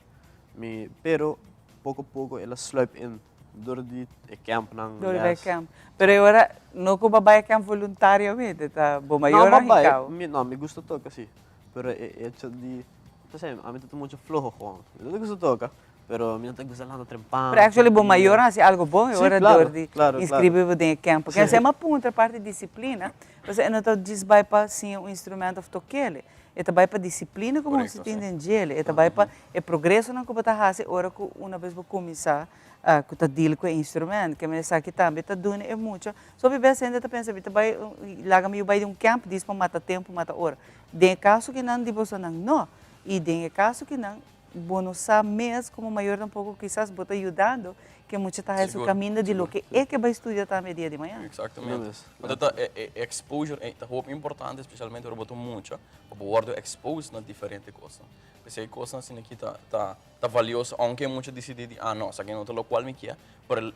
Pero pouco a pouco ela sluip in door die camp nang Door bij camp. Pero agora, no ko babae camp voluntariamente, tá? Bom maior não, babai, ikaw. não, me gusta tocar, sim. Pero hecho de, não sei, a mim tá muito flojo, Juan. Eu não gusta tocar, pero a mim tá gusta lá no trempão. Pero actually, bom maior assim, algo bom, Sim, agora claro, door de claro, inscrever claro. em camp. Porque essa é uma ponta parte de disciplina. Você não tá desbai para sim um instrumento of toquele. É também para disciplina como Correcto, se tem em gelo. É também para o progresso não que você faz, hora que uma vez você começar a deal com o instrumento, que me sabe que também está dando é muito. Só viver assim, tá pensando, também lá me vai de um campo, diz para matar tempo, matar hora. Tem caso que não, de você não. E tem caso que não, você sabe mesmo como maior um pouco, quizás você ajudando, que muito está esse caminho de lo que é que vai estudar também dia de manhã. Exatamente. Então, exposure é muito importante, especialmente para botar muito, para poder expose na diferente coisa. Porque aí coisa assim aqui tá valiosa, aunque muito decidir, não, isso aqui não é o qual me quer, mas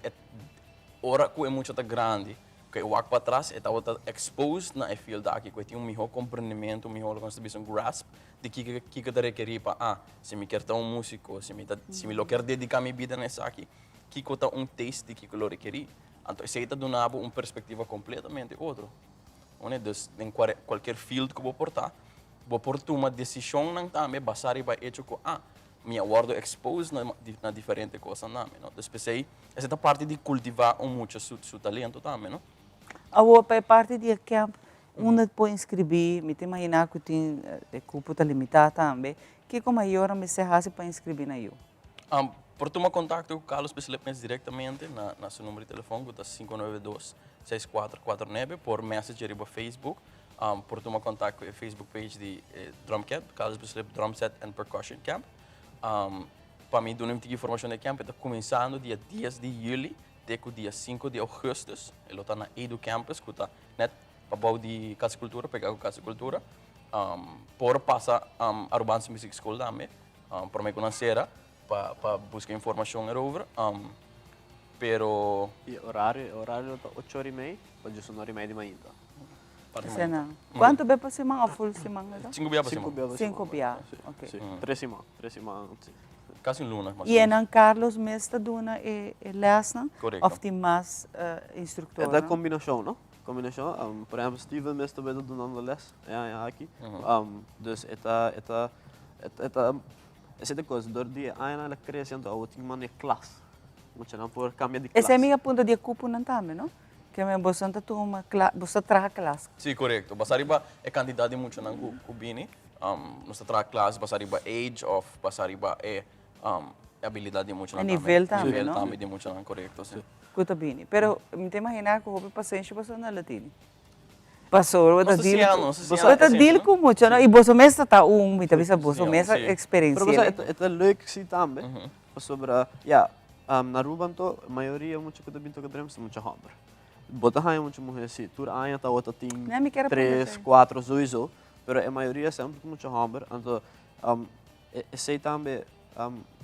hora que é muito tá grande, que o para trás é tá expose na field aqui, que tem melhor compreendimento, melhor concepção, grasp de que requerir para, se me quer um músico, se me quer dedicar minha vida nessa aqui. Que conta taste de que eu requeri. Então, isso aí está dando uma perspectiva completamente outra. Então, em qualquer field que eu vou portar, vou portar uma decisão não também baseada em hecho que minha word expose na diferente coisa também. Então, aí, essa é a parte de cultivar muito seu talento também, não? A outra parte de camp, onde pode inscrever, me tem imaginar que tem cupo limitado também, que como maior me se hace para inscrever na eu. Por tomar contato com o Carlos Bislepens diretamente na seu número de telefone, que é 592-6449, por message riba Facebook, por tomar contato com a Facebook page de Drum Camp, Carlos Bislep Drum Set and Percussion Camp. Para mim, dar informação do camp, está começando dia 10 de julho, até o dia 5 de agosto. Ele está na Edu Campus, que está net para o de Casa Cultura, pegar o Casa Cultura, por passar a Urban Music School também, para me conhecer. Para buscar informação erover, pero... E horário tá 8h30, pode ser 1h30 de manhã. Não. Quanto bem para semana ou full semana? 5 dias para semana. 5 dias, ok. Sim, 3 semanas. Quase um lunes. E em Carlos mesmo duna lesson, ou tem mais instrutor? É da combinação, não? Combinação, por exemplo, Steven mesmo também está dando les, aqui. Dus essa é a coisa, do dia ainda crescendo, eu tenho uma classe, mas não por cambiar de classe. Essa é a minha ponta de cupo não também, não? Que é você não tem uma classe, você traz classe. Sim, correto. Basariba é quantidade muito não cubini, nós traz classe, basariba age of, basariba é habilidade muito não. Nível também, não? Nível também de muito não, correto, sim. Cuta bem. Pero me te imaginar que o hobby paciente você não latino. Passou, você deal com muito, não? E você mesmo está me avisa você mesmo experiência. Mas é leuk sim também. Sobre, na Rubanto, a maioria muito que também toca drums muito hammer. Bota aí muito mulher assim, tu ainda tá outra tem 3, 4 sowieso, pero a maioria sempre muito hammer. Então, sei também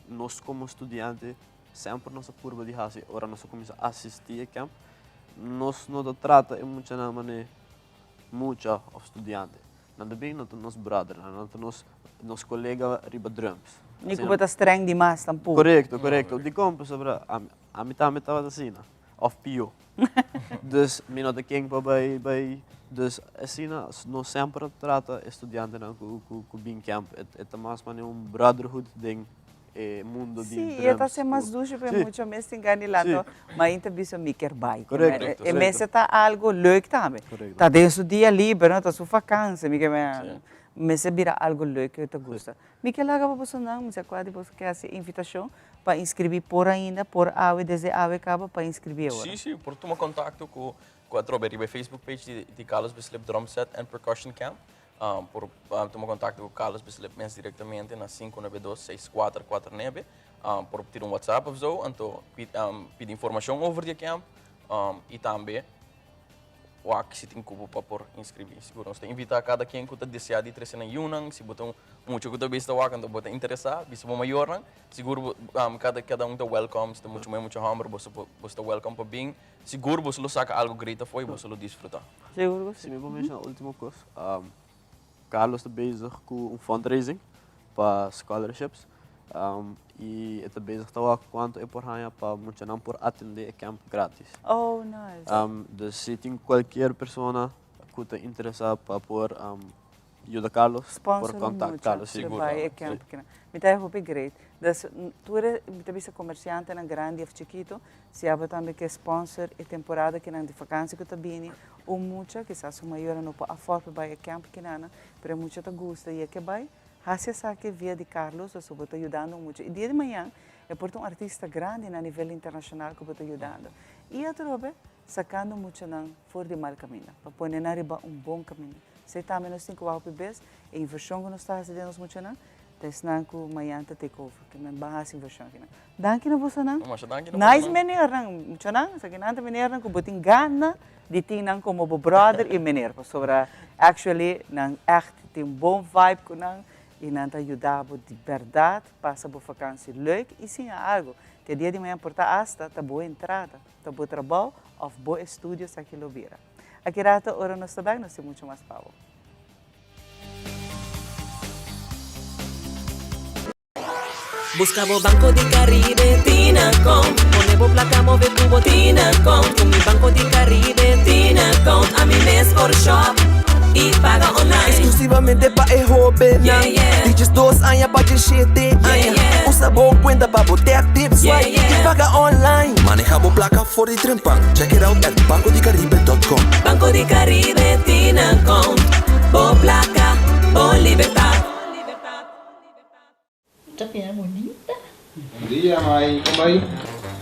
nós como estudante sempre nossa curva de raça, ora nós começamos a assistir a camp, nós não trata é muito na maneira muito of estudiante. Não bem nos brother, nos colega riba drums. Nem que você streng demais tampouco. Correto. De como sobre a mitad estava assim, of pio. Dus me não tem para by dus assim nós sempre trata estudante com bem camp. É mais maneira brotherhood ding mundo de drums. Sim, está sendo mais duro para muito mesmo se engane lá, mas ainda bisa me quer bike. Correto. E mesmo está algo leuk também. Está dentro do dia livre, não? Está sua vacância, me quer mas vira algo leuk que te gusta. Me quer lá para você não, mas é quase você quer essa invitação para inscrever por ainda, por AWE, desde AWE acaba para inscrever agora. Sim, por tomar contato com a Troberia, a Facebook page de Carlos Bislep Drum Set and Percussion Camp. Por tomar contato com o Carlos Bislep diretamente na 592-6449, por ter WhatsApp ou so, então pedir informação over the camp e também o que se tem cubo para por inscrever. Seguro nós temos invitar cada quem que está deseado de trazer na Yunnan, se botam muito que está visto o que então botam interessado, se for maior, seguro cada um está welcome, se muito hammer, você está welcome para bem, seguro você lo saca algo grita foi, você lo desfrutar. Seguro. Se me vou mencionar a última coisa, Carlos está bezig com fundraising para scholarships. E ito bezig tawa quanto é por hanya para muito não por atender camp grátis. Oh, nice. Dus se tem qualquer pessoa que está interessada para por ajuda Carlos, por contactá-lo, seguro. Vai, é camp que não. Me tá hope great. Das tu me tá bisa comerciante na grande e chiquito, se há também que sponsor e temporada que não de vacância que tá bini, ou muita que sa su maior não para afora vai camp que não, pero muita tá gosta e que vai. Hacia saque via de Carlos, eu estou ajudando muito. E dia de manhã, é por um artista grande a nível internacional que eu estou ajudando. E a trobe, sacando muito não fora de mal caminho, para pôr na riba bom caminho. Se também nós temos que ir para a inversão que nós estamos fazendo muito não, então que amanhã está take over, que não bahas inversão aqui não. Danke na você não. Nice menino não, muito não, sa kinanta menino não que botin gana de ti não como brother e menino, sobre actually não echt tem bom vibe com não. E não te ajudava de verdade, passa boa vacância leuk e sim algo que dia de manhã porta hasta tá boa entrada, tá bom trabalho ou bom estudos aqui lo vira. Aqui rata ora nós também nós temos muito mais pau. Buscamos Banco de Caribe, Tinacom. Ponemos placa, move cubo, Tinacom. Con mi Banco de Caribe, Tinacom. A mi mes por shop e paga online. Exclusivamente para el joven. Dices 2 años para el 7 años. Usa boa cuenta para botar tips y paga online. Manejamos placa for the trempan. Check it out at bancodecaribe.com. Banco de Caribe, Tinacom. Bo placa, bo libertad. Tapi é bonita. Bom dia, mãe. Como vai?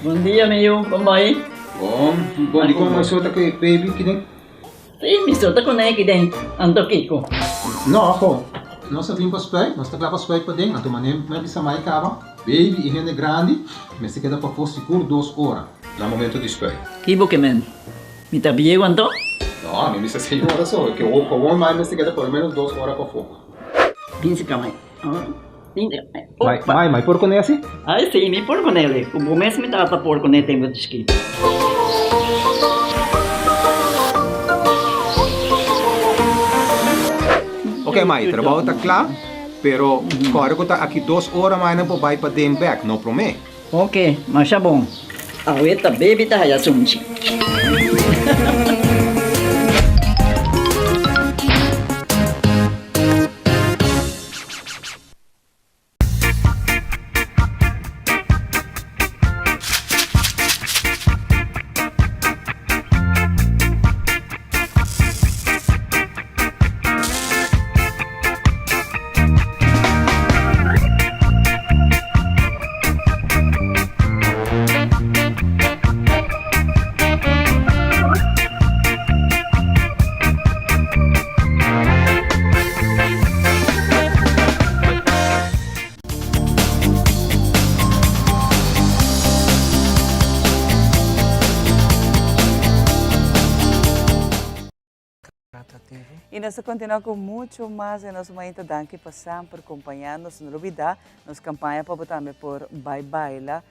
Bom dia, meu. Como vai? Bom. Bom, di como mais solta que baby que tem? Sim, me solta com ele que tem. Ando Kiko. Não, ako. Nós vimos para spray. Nós está para spray para dentro. Então, manem, mas bisa mai cava. Baby e rende grande. Mas se queda para for seguro 2 horas. No momento de spray. Kibo que men. Me tá bem quanto? Não, a mim disse 6 horas só. Que o comum mais se queda por menos 2 horas para fogo. 15 kamay. Mai porco não é assim? Ah, sim, me porco nele. O bom mês me dá para porco nele tem muito escrito. Ok, Mai, o trabalho está claro, pero agora que está aqui 2 horas mais não pode para dem back, não promete? Ok, mas tá bom. A outra baby tá já junto. E nós continuamos com muito mais em nosso momento. Danke por sempre acompanhar-nos na novidade, nossa campanha para botar por Bye Bye lá,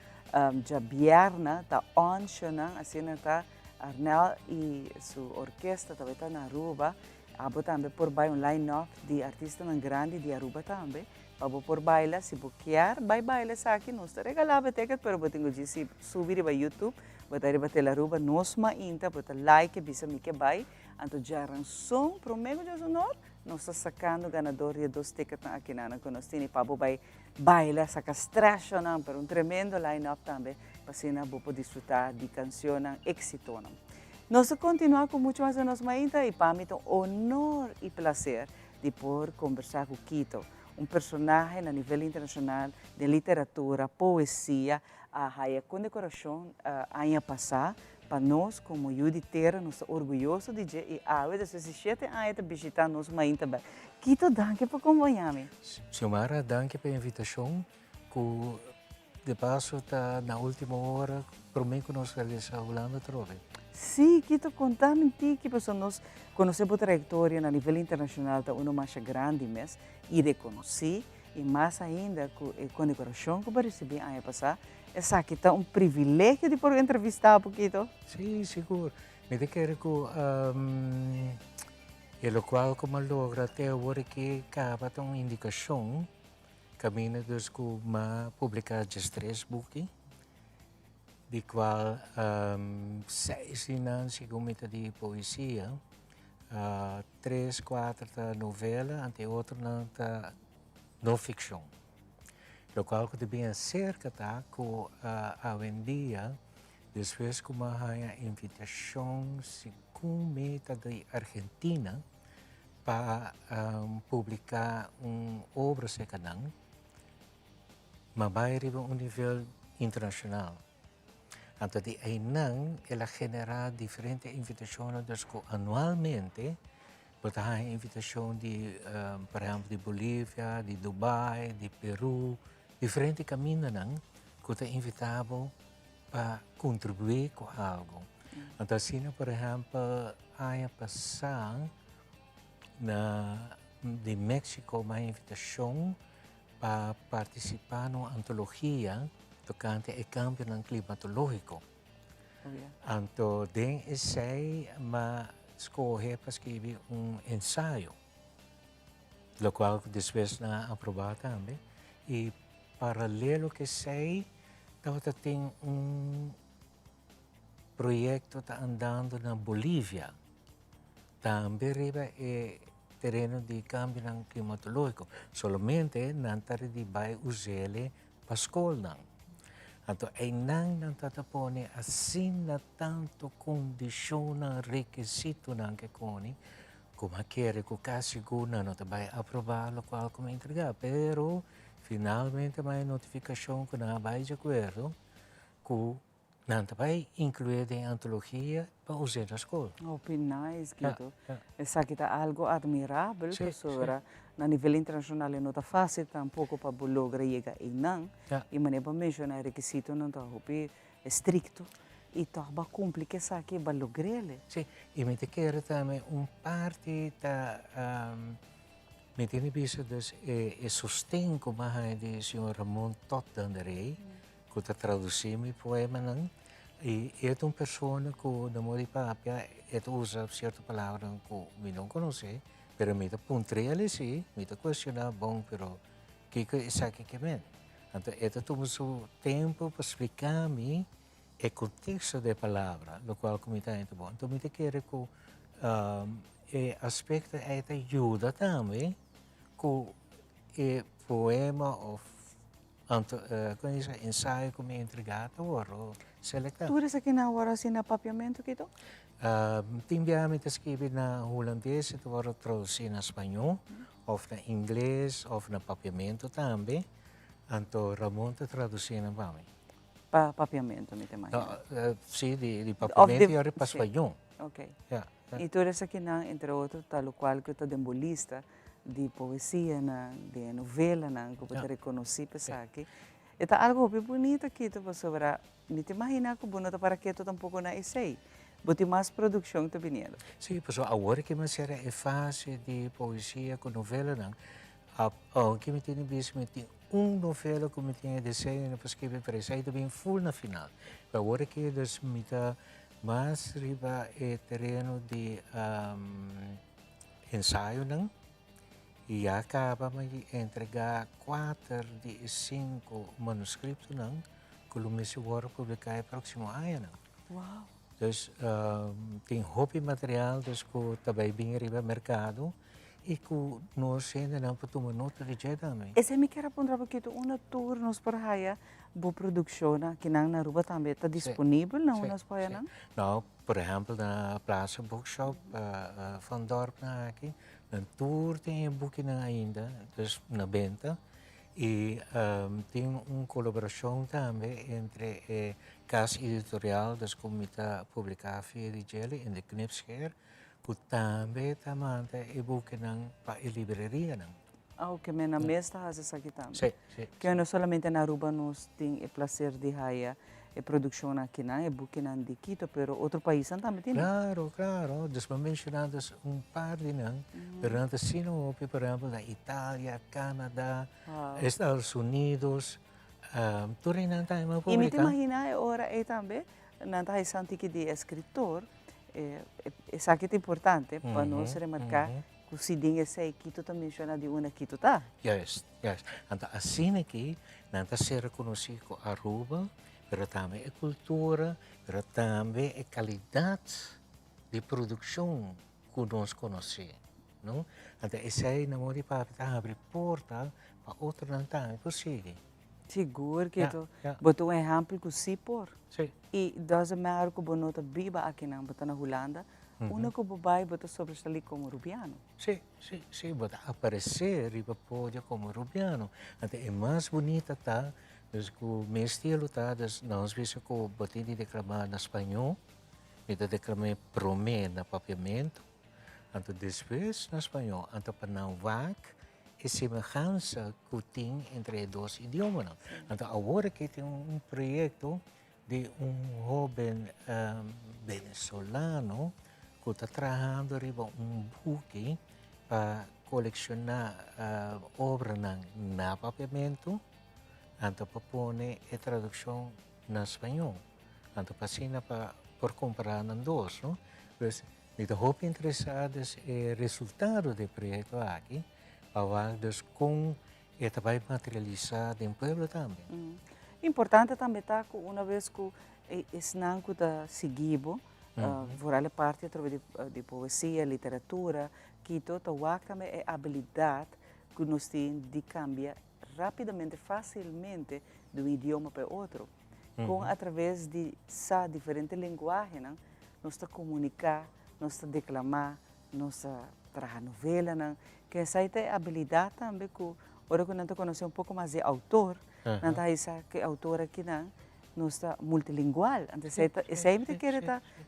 já vierna, tá ontem, assim tá Arnel e sua orquestra também tá na Aruba, a botar por Bye um line-up de artistas grande de Aruba também, para por Bye se bloquear, Bye Bye sa aqui nós tá regalava ticket, pero botinho de se subir para YouTube, botar para Aruba, nós ainda botar like, bisa me que Bye. Anto já ransom, para o meio de sonor, nós estamos sacando ganador de 2 tickets aqui na que nós temos para bailar, sacar stress, para um tremendo line-up também, para você poder desfrutar de canções éxito. Nós continuamos com muito mais em nosso mainta e para mim é um honor e prazer de poder conversar com Quito, um personagem a nível internacional de literatura, poesia, a condecoração ano passado. Para nós, como Judy Terra, nós estamos orgulhosos de dizer, e há 17 anos de visitar nós mais também. Quito, danke por acompanhar-me. Xiomara, danke pela invitação. De passo, está na última hora, para mim, que nós realizamos Holanda Trove. Sim, Quito, contar-me que nós conhecemos a trajetória a nível internacional, está uma mais grande mesmo, e reconhecer, e mais ainda, com a condecoração que eu recebi ano passado. Essa aqui está um privilégio de poder entrevistar um pouquinho. Sim, seguro. Me quero que o qual como logra até agora que acaba uma indicação caminha dus com uma publicar just 3 boeken, de qual 6 inansi gumita de poesia, 3, 4 ta novela, ante outro ta não ficção. Lo qual que também cerca tá com a vendia, depois com uma invitação com meta de Argentina para publicar obra secanang, mas vai arribar a nível internacional. Então, de aí ela genera diferentes invitações anualmente, para a invitação de, por exemplo, de Bolívia, de Dubai, de Peru, diferentes caminhos que te invitado para contribuir com algo. Então, assim, por exemplo, há passado de México uma invitação para participar numa antologia tocante ao cambio climatológico. Então, den esse mas escolher para escrever ensaio, o qual depois na aprovado também. E paralelo que sei, tem projeto tá andando na Bolívia, também riba terreno de cambio climatológico, solamente não de vai usar para escola. Então, não tatapone assim na tanto condiciona requisito que coni, como quer que caso guna não vai aprovar o qual como entregar, pero finalmente vai notificação que não vai de acordo que não vai incluir em antologia para usar na escola. Nice, Guido. Essa aqui está algo admirável, professora. A nível internacional não está fácil tampouco para lograr chegar aí não. E maneira para mencionar requisito não está estricto e está para cumprir que essa aqui para lograr. Sim, e me quero também parte da me tem visto o sustento como de senhor Ramon Totdanderey, que está traduzindo meu poema não. E é uma pessoa que no modo de papia usa certa palavra que eu não conheço, mas me apontei ali sim, me questionar bom, pero que é isso aqui que é? Então, toma o tempo para explicar-me o contexto da palavra, o qual me está muito bom. Então, me quero que o aspecto ajuda também com o poema ou ensaio que me entregado ou selectado. Tu eres aqui na hora assim na papiamento que Timbiamente escrevi na holandês, tu agora traduzir na espanhol, ou na inglês, ou na papiamento também. Então, Ramon te traduzir na mim. Para papiamento, me tem sim, de papiamento e agora para espanhol. Ok. E tu eres aqui na, entre outros, tal qual que tu é bolista de poesia, de novela, que você reconhece, pensar aqui. É algo bem bonito aqui, sobre me te imagina que bonito para que tu tampouco na essay. Bote mais produção te vindo. Sim, pessoal, agora que me será é fácil de poesia com novela, não. Que me tem visto, me tem novela que me tem desenho para escrever para isso, aí também full na final. Agora que me dá mais riba terreno de ensaio, não. E acaba de entregar 4 de 5 manuscritos, não, que o me seguro publicar no próximo ano. Uau! Então, tem roupa material que também vem no mercado e que nós ainda não podemos nota de jeito também. Esse me quer apontar porque uma tour nos para aí, boa produção, que na Aruba também está disponível, não nas para não? Não, por exemplo, na Plaza Bookshop, Van Dorp, aqui. Um tour tem book ainda, na venda, e tem uma colaboração também entre a casa editorial das comunidades publicar Feia de Jelly e de Knipscher, que também manda e book para a livraria. Ok, mas na mesa está aqui também. Sim, sim. Que não somente na Aruba nós temos o prazer de ver a produção aqui, é book de Quito, mas outro país também tem. Claro, claro. Mencionados par de pero antes sino, por exemplo, da Itália, Canadá, Estados Unidos, tudo não tem uma publicação. E me imagina agora também, na taxa de escritor, isso aqui é importante para nós remarcar se dinga sei Quito também menciona de uma Quito tá. Juist, juist. Então, assim aqui, não está se reconhecer com Aruba, mas também a cultura, mas também a qualidade de produção que nós conhecemos. Não? Então, esse aí, na mão de papo, abre porta para outro não também possível. Seguro que tu botou um exemplo que se por. Sim. E das América que bonota biba aqui na Holanda, uma que vai botar sobre ali como rubiano. Sim, sim, sim, bota aparecer e pode como rubiano. Então, é mais bonita tá, mas que o meu estilo tá, nós vemos que o botinho de declamar na espanhol, e de declamar promê na papiamento, então depois na espanhol, então para não vac, e semelhança que tem entre os dois idiomas. Então, agora que tem projeto de jovem venezolano que está trabalhando em buque para colecionar obras na papiamento, então para pôr a tradução na espanhol. Então, para por comparar os dois. Não? Mas, estou interessado no resultado do projeto aqui, para com isso vai materializar no povo também. Importante também tá que uma vez que esse nanco está seguido, por parte através de poesia, literatura, que todo também é habilidade que nós temos de cambiar rapidamente, facilmente de um idioma para outro. Com através de essa diferente linguagem, nós está comunicar, nós está declamar, nós está trabalhar novela, que essa é a habilidade também que agora que nós conhecemos um pouco mais de autor, nós está que autor aqui nós está multilingual, então sempre quer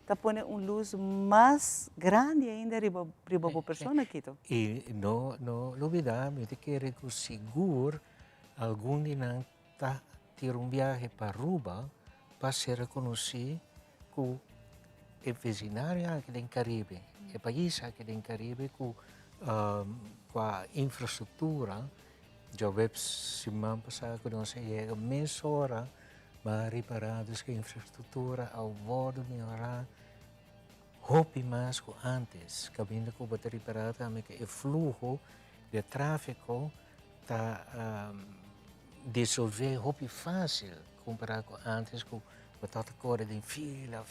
tá pondo luz mais grande ainda para a pessoa aqui. E não olvidamos de que seguro algum de nós está ter viagem para Aruba para ser reconhecido como o vecindário aqui no Caribe, o país aqui no Caribe com a infraestrutura. Já vi semana passada que nós chegamos meia hora para reparar a infraestrutura ao bordo melhorar roupa mais que antes, cabendo que vai reparar também que o fluxo de tráfego está dissolver roupa fácil comparado com antes que batata corre de fila.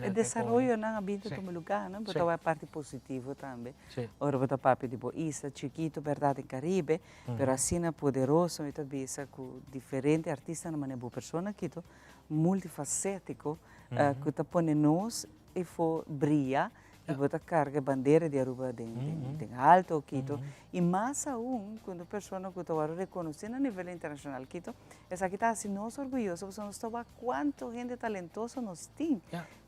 O desenvolvimento não habita no lugar, não? Porque é a parte positiva também. Ora, você papi de Boísa, chiquito, verdade, em Caribe, mas assim é poderoso, e também com diferentes artistas, não é boa pessoa aqui, multifacético, que está pondo nós e for brilha, e bota carga bandeira de Aruba de alto, Quito, e mais aún, quando a pessoa que está reconhecendo a nível internacional, Quito, essa aqui está assim, nós orgulhosos, porque nós estamos quanto gente talentosa nós temos.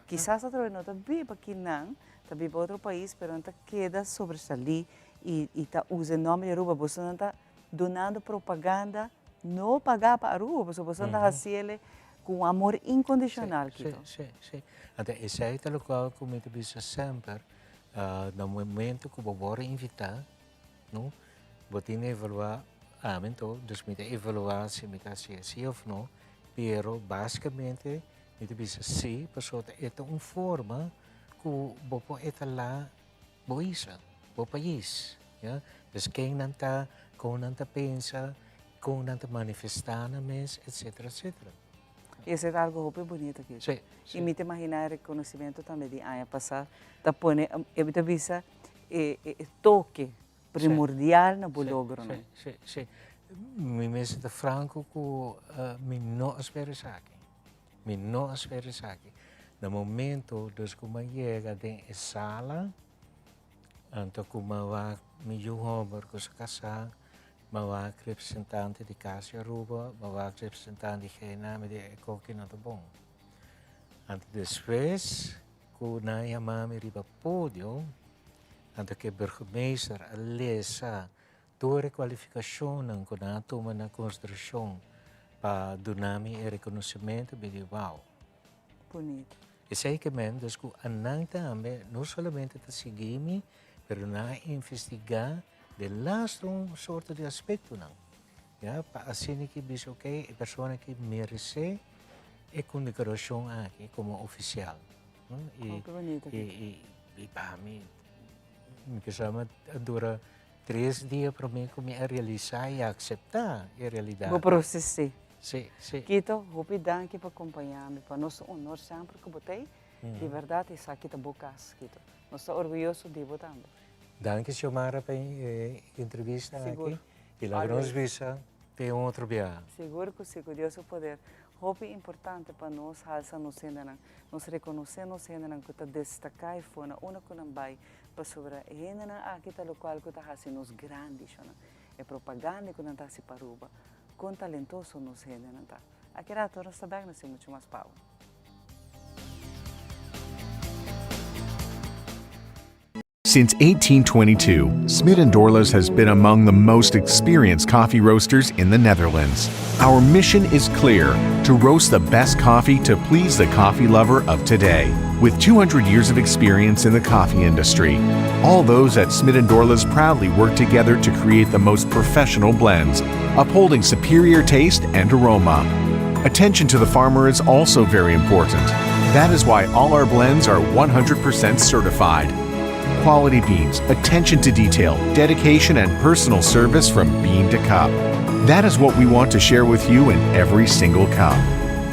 Quizás a través de nós viva aqui não, também para outro país, mas não queda sobresalir e está usando o nome de Aruba, você não está donando propaganda, não pagar para Aruba, você está fazendo com amor incondicional. Sim. Então, esse é o local que eu disse sempre, no momento que eu vou invitar, não? Vou ter que evaluar, então, evaluar se me está sim ou não, mas basicamente, eu disse sim, porque é uma forma que eu vou estar lá, o país. Então, quem não está, como não pensa, como não manifestar, etc. Isso é algo muito bonito aqui. Sim. E me imaginar o reconhecimento também de ano passado, da pone, eu visa toque primordial na bologro. Sim. Me mesmo franco que me não espero isso aqui. No momento dos que me chega da sala, então como vai me jogar com essa casa, mas o representante de Casa Aruba, mas o representante de Gename de Ecoque não é bom. Depois, quando nós chamamos para o pódio, então que o burgemeester lesa toda a qualificação que nós tomamos na construção para dar o reconhecimento de uau. Bonito. Isso é que menos que a nós também, não somente para seguir, mas nós investigar de lastro um sorte de aspecto não, para assim que diz a pessoa que merece é condecoração aqui como oficial, e para mim Kasama dura 3 dias para mim a realizar e aceitar a realidade. Vou processar. Sim, sim. Quito, hopi danke para acompanhar-me, para nosso honor sempre que botei. De verdade, isso aqui tá bocas, Quito. Nós estamos orgulhosos de você também. Danke, Xiomara, pela entrevista aqui. E lá nos visa ter outro dia. Seguro que sim, Deus o poder. Hopi importante para nós, alça nos cena, nos reconhecer nos cena que tá destacar e foi na uma que não vai para sobre a cena aqui tá local que tá assim nos grandes, né? É propaganda que não tá se paruba, com talentoso nos cena não tá. Aqui era toda esta bem assim muito mais power. Since 1822, Smit & Dorlas has been among the most experienced coffee roasters in the Netherlands. Our mission is clear: to roast the best coffee to please the coffee lover of today. With 200 years of experience in the coffee industry, all those at Smit & Dorlas proudly work together to create the most professional blends, upholding superior taste and aroma. Attention to the farmer is also very important. That is why all our blends are 100% certified. Quality beans, attention to detail, dedication, and personal service from bean to cup. That is what we want to share with you in every single cup.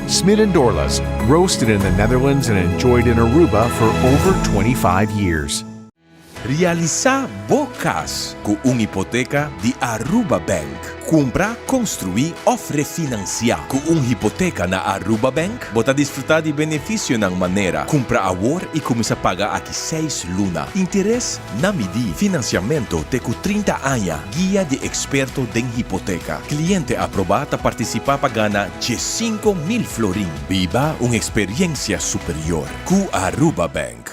Smit & Dorlas, roasted in the Netherlands and enjoyed in Aruba for over 25 years. Realiza bocas com uma hipoteca de Aruba Bank. Compra, construir ou refinanciar. Com uma hipoteca na Aruba Bank, você desfrutar de benefício na maneira. Compra agora e começa a pagar aqui 6 lunas. Interesse na medida. Financiamento te com 30 anos. Guia de experto em hipoteca. Cliente aprovado participar para ganhar de 5.000 florin. Viva uma experiência superior. Com Aruba Bank.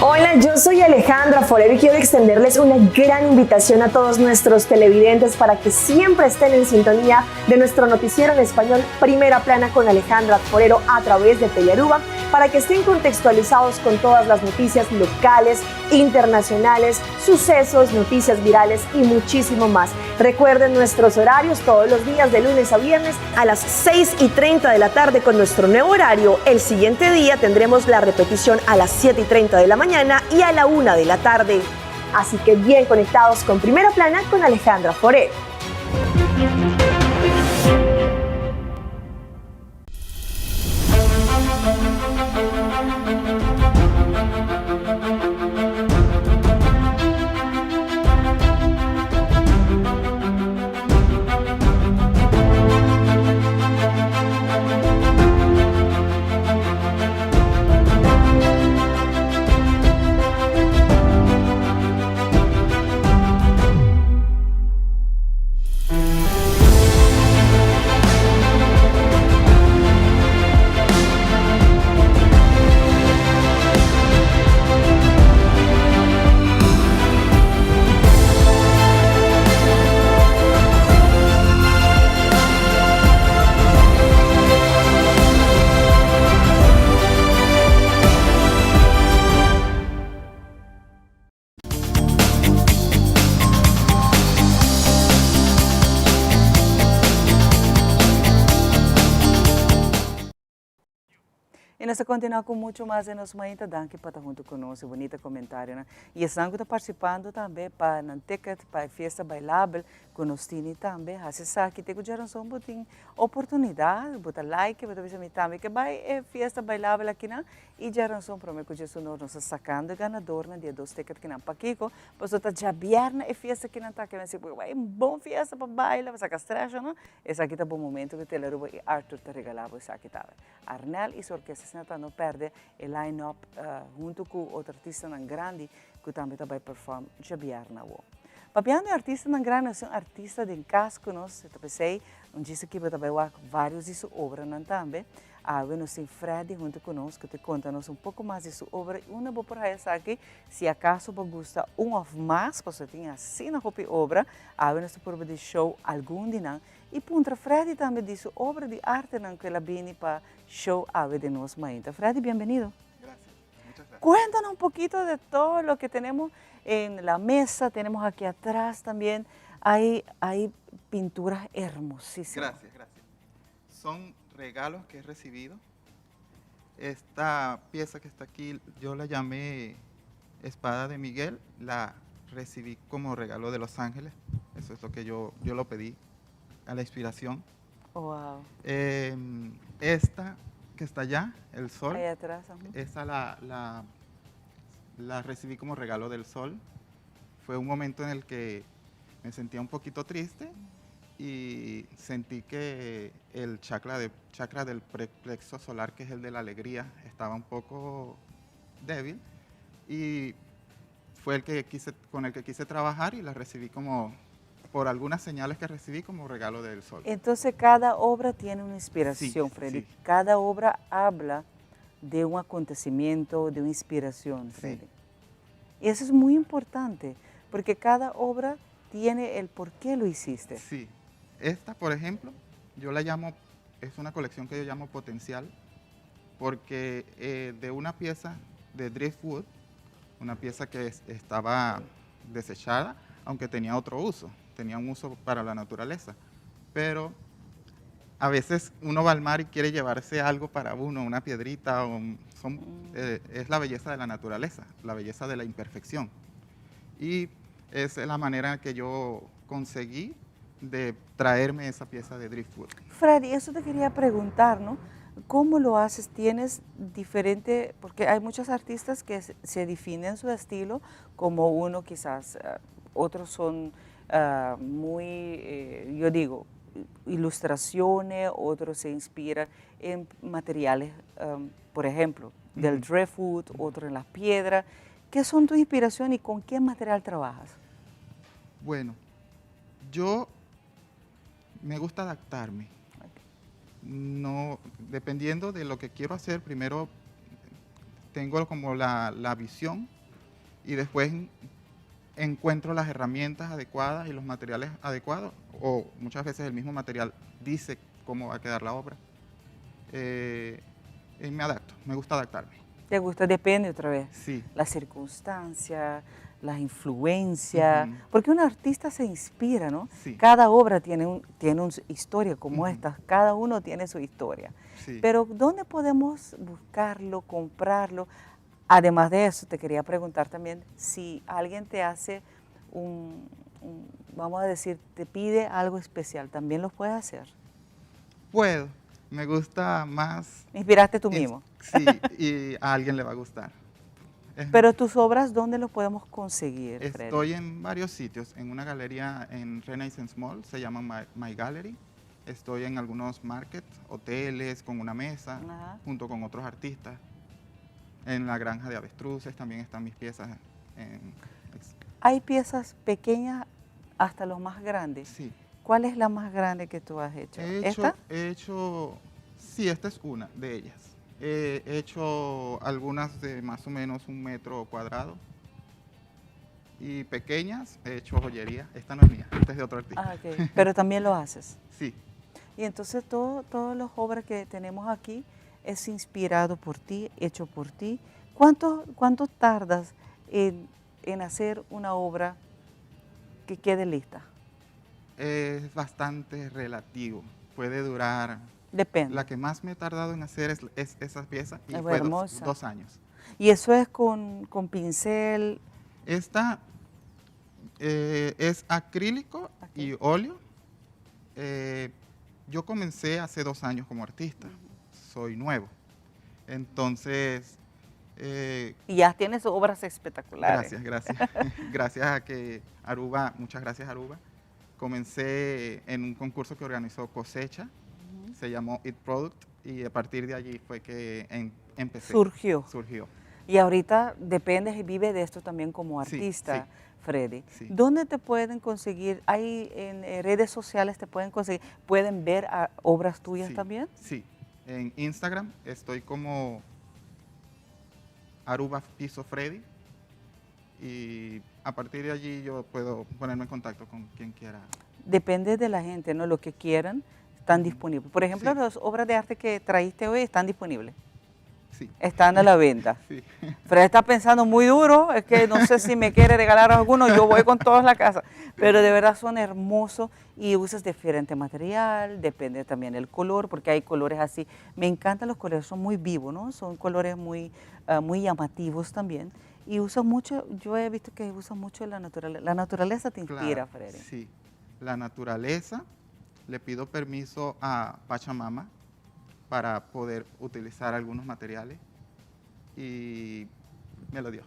Hola, yo soy Alejandra Forero y quiero extenderles una gran invitación a todos nuestros televidentes para que siempre estén en sintonía de nuestro noticiero en español Primera Plana con Alejandra Forero a través de Telearuba, para que estén contextualizados con todas las noticias locales, internacionales, sucesos, noticias virales y muchísimo más. Recuerden nuestros horarios todos los días de lunes a viernes a las 6:30 de la tarde con nuestro nuevo horario. El siguiente día tendremos la repetición a las 7:30 de la mañana y a la 1 de la tarde. Así que bien conectados con Primera Plana con Alejandra Forero. E nós continuamos com muito mais em nosso manhã, danke para estar junto conosco, bonito comentário, né? E estamos participando também para um ticket para a festa bailável, que nós temos também, assim que tem que gerar só um oportunidade, botar like, botar ver também que vai é festa bailável aqui, né? E gerar só para mim que Jesus nós sacando ganador na dia 2 ticket que não para Kiko, pois outra já viernes é festa que não está que vai um bom festa para bailar, para sacar stress, não? Esse aqui tá bom momento que Telearuba e Arthur te regalava isso aqui também. Arnel e sua orquestra não perde o line-up junto com outro artista grande que também vai performar já viernes. Papiando é artista na grana, é um artista de casco, nós, eu pensei, disse que eu também vários de sua obra também. Nós temos Freddy junto conosco, que conta-nos pouco mais de sua obra. Uma boa por essa aqui, se acaso você gosta ou mais, você tem assim na obra, nós temos de show algum dia. E punta Freddy também de sua obra de arte que ela vem para show de nós ainda. Freddy, bem-vindo. Gracias, muchas gracias. Cuéntanos un poquito de todo lo que tenemos en la mesa, tenemos aquí atrás también, hay pinturas hermosísimas. Gracias, gracias. Son regalos que he recibido. Esta pieza que está aquí, yo la llamé Espada de Miguel, la recibí como regalo de Los Ángeles. Eso es lo que yo lo pedí a la inspiración. Wow. Esta que está allá, el sol, Ahí atrás. esa la recibí como regalo del sol. Fue un momento en el que me sentía un poquito triste y sentí que el chakra del plexo solar, que es el de la alegría, estaba un poco débil y fue con el que quise trabajar y la recibí como, por algunas señales que recibí, como regalo del sol. Entonces cada obra tiene una inspiración, Sí, Freddy. sí. Cada obra habla de un acontecimiento, de una inspiración, Freddy. Sí. Y eso es muy importante, porque cada obra tiene el por qué lo hiciste. Sí. Esta, por ejemplo, yo la llamo, es una colección que yo llamo potencial, porque de una pieza de driftwood, una pieza que estaba desechada, aunque tenía otro uso, tenía un uso para la naturaleza, pero a veces uno va al mar y quiere llevarse algo para uno, una piedrita, es la belleza de la naturaleza, la belleza de la imperfección. Y es la manera que yo conseguí de traerme esa pieza de driftwood. Freddy, eso te quería preguntar, ¿no? ¿Cómo lo haces? ¿Tienes diferente? Porque hay muchos artistas que se definen su estilo como uno quizás, otros son muy, yo digo, ilustraciones, otros se inspiran en materiales, por ejemplo, del driftwood, otro en las piedras. ¿Qué son tus inspiraciones y con qué material trabajas? Bueno, yo me gusta adaptarme. No, dependiendo de lo que quiero hacer, primero tengo como la visión y después encuentro las herramientas adecuadas y los materiales adecuados, o muchas veces el mismo material dice cómo va a quedar la obra. Y me adapto, me gusta adaptarme. ¿Te gusta? Depende otra vez. Sí. Las circunstancias, las influencias, porque un artista se inspira, ¿no? Sí. Cada obra tiene una historia como esta, cada uno tiene su historia. Sí. Pero ¿dónde podemos buscarlo, comprarlo? Además de eso, te quería preguntar también si alguien te hace vamos a decir, te pide algo especial, ¿también lo puedes hacer? Puedo, me gusta más. ¿Inspiraste tú mismo? Sí, y a alguien le va a gustar. Pero tus obras, ¿dónde los podemos conseguir, Freddy? Estoy en varios sitios, en una galería en Renaissance Mall, se llama My Gallery. Estoy en algunos markets, hoteles, con una mesa, junto con otros artistas. En la granja de avestruces también están mis piezas. Hay piezas pequeñas hasta los más grandes. Sí. ¿Cuál es la más grande que tú has hecho? ¿Esta? Sí, esta es una de ellas. He hecho algunas de más o menos 1 metro cuadrado. Y pequeñas he hecho joyería. Esta no es mía, esta es de otro artista. Ah, okay. Pero también lo haces. Sí. Y entonces todas las obras que tenemos aquí es inspirado por ti, hecho por ti. ¿Cuánto tardas en hacer una obra que quede lista? Es bastante relativo. Puede durar... Depende. La que más me he tardado en hacer es esa pieza y Es fue hermosa. 2 años. ¿Y eso es con pincel? Esta es acrílico y óleo. Yo comencé hace 2 años como artista. Soy nuevo. Entonces... y ya tienes obras espectaculares. Gracias. Gracias a que Aruba, muchas gracias Aruba. Comencé en un concurso que organizó Cosecha. Se llamó It Product y a partir de allí fue que empecé. Surgió. Y ahorita dependes y vives de esto también como Sí, artista, sí. Freddy. Sí. ¿Dónde te pueden conseguir? ¿Hay en redes sociales te pueden conseguir? ¿Pueden ver obras tuyas Sí, también? Sí, en Instagram estoy como Aruba Piso Freddy y a partir de allí yo puedo ponerme en contacto con quien quiera. Depende de la gente, ¿no? Lo que quieran, están disponibles. Por ejemplo, Sí. las obras de arte que traíste hoy están disponibles. Sí. Están a la venta. Sí. Fred está pensando muy duro, es que no sé si me quiere regalar alguno, yo voy con todos a la casa. Pero de verdad son hermosos y usas diferente material, depende también del color, porque hay colores así. Me encantan los colores, son muy vivos, ¿no? Son colores muy, muy llamativos también. Y usa mucho, yo he visto que usa mucho la naturaleza. La naturaleza te inspira, Claro, Freddy. Sí, la naturaleza, le pido permiso a Pachamama para poder utilizar algunos materiales y me lo dio.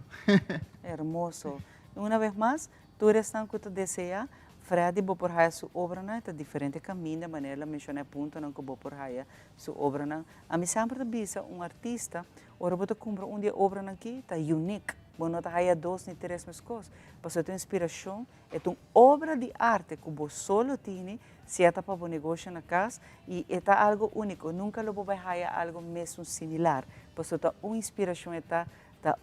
Hermoso. Una vez más, tú eres tan que tú deseas, Freddy Boporhaya su obra, ¿no? Está diferente camino, de manera la mencioné punto, ¿no? Que Boporhaya su obra, ¿no? A mí siempre me dice un artista, ahora voy a comprar un día obra aquí, está unique. Bueno, no hay 2 ni 3 más cosas. Pero tu inspiración es una obra de arte que vos solo tienes, si está para un negocio en la casa, y está algo único. Nunca lo voy a hallar algo mesmo similar. Pues está una inspiración, está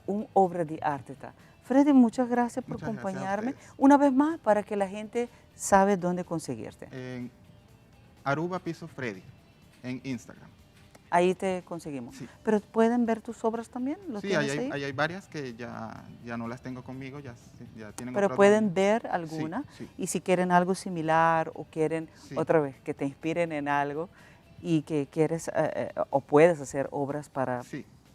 una obra de arte. Está. Freddy, muchas gracias por Muchas gracias a acompañarme. ustedes. Una vez más, para que la gente sabe dónde conseguirte. En Aruba Piso Freddy, en Instagram. Ahí te conseguimos. Sí. Pero ¿pueden ver tus obras también? ¿Lo Sí, tienes ahí ahí? hay varias que ya no las tengo conmigo, ya tienen Pero otro pueden dueño. ver alguna Sí, y si quieren algo similar o quieren Sí. otra vez que te inspiren en algo y que quieres o puedes hacer obras para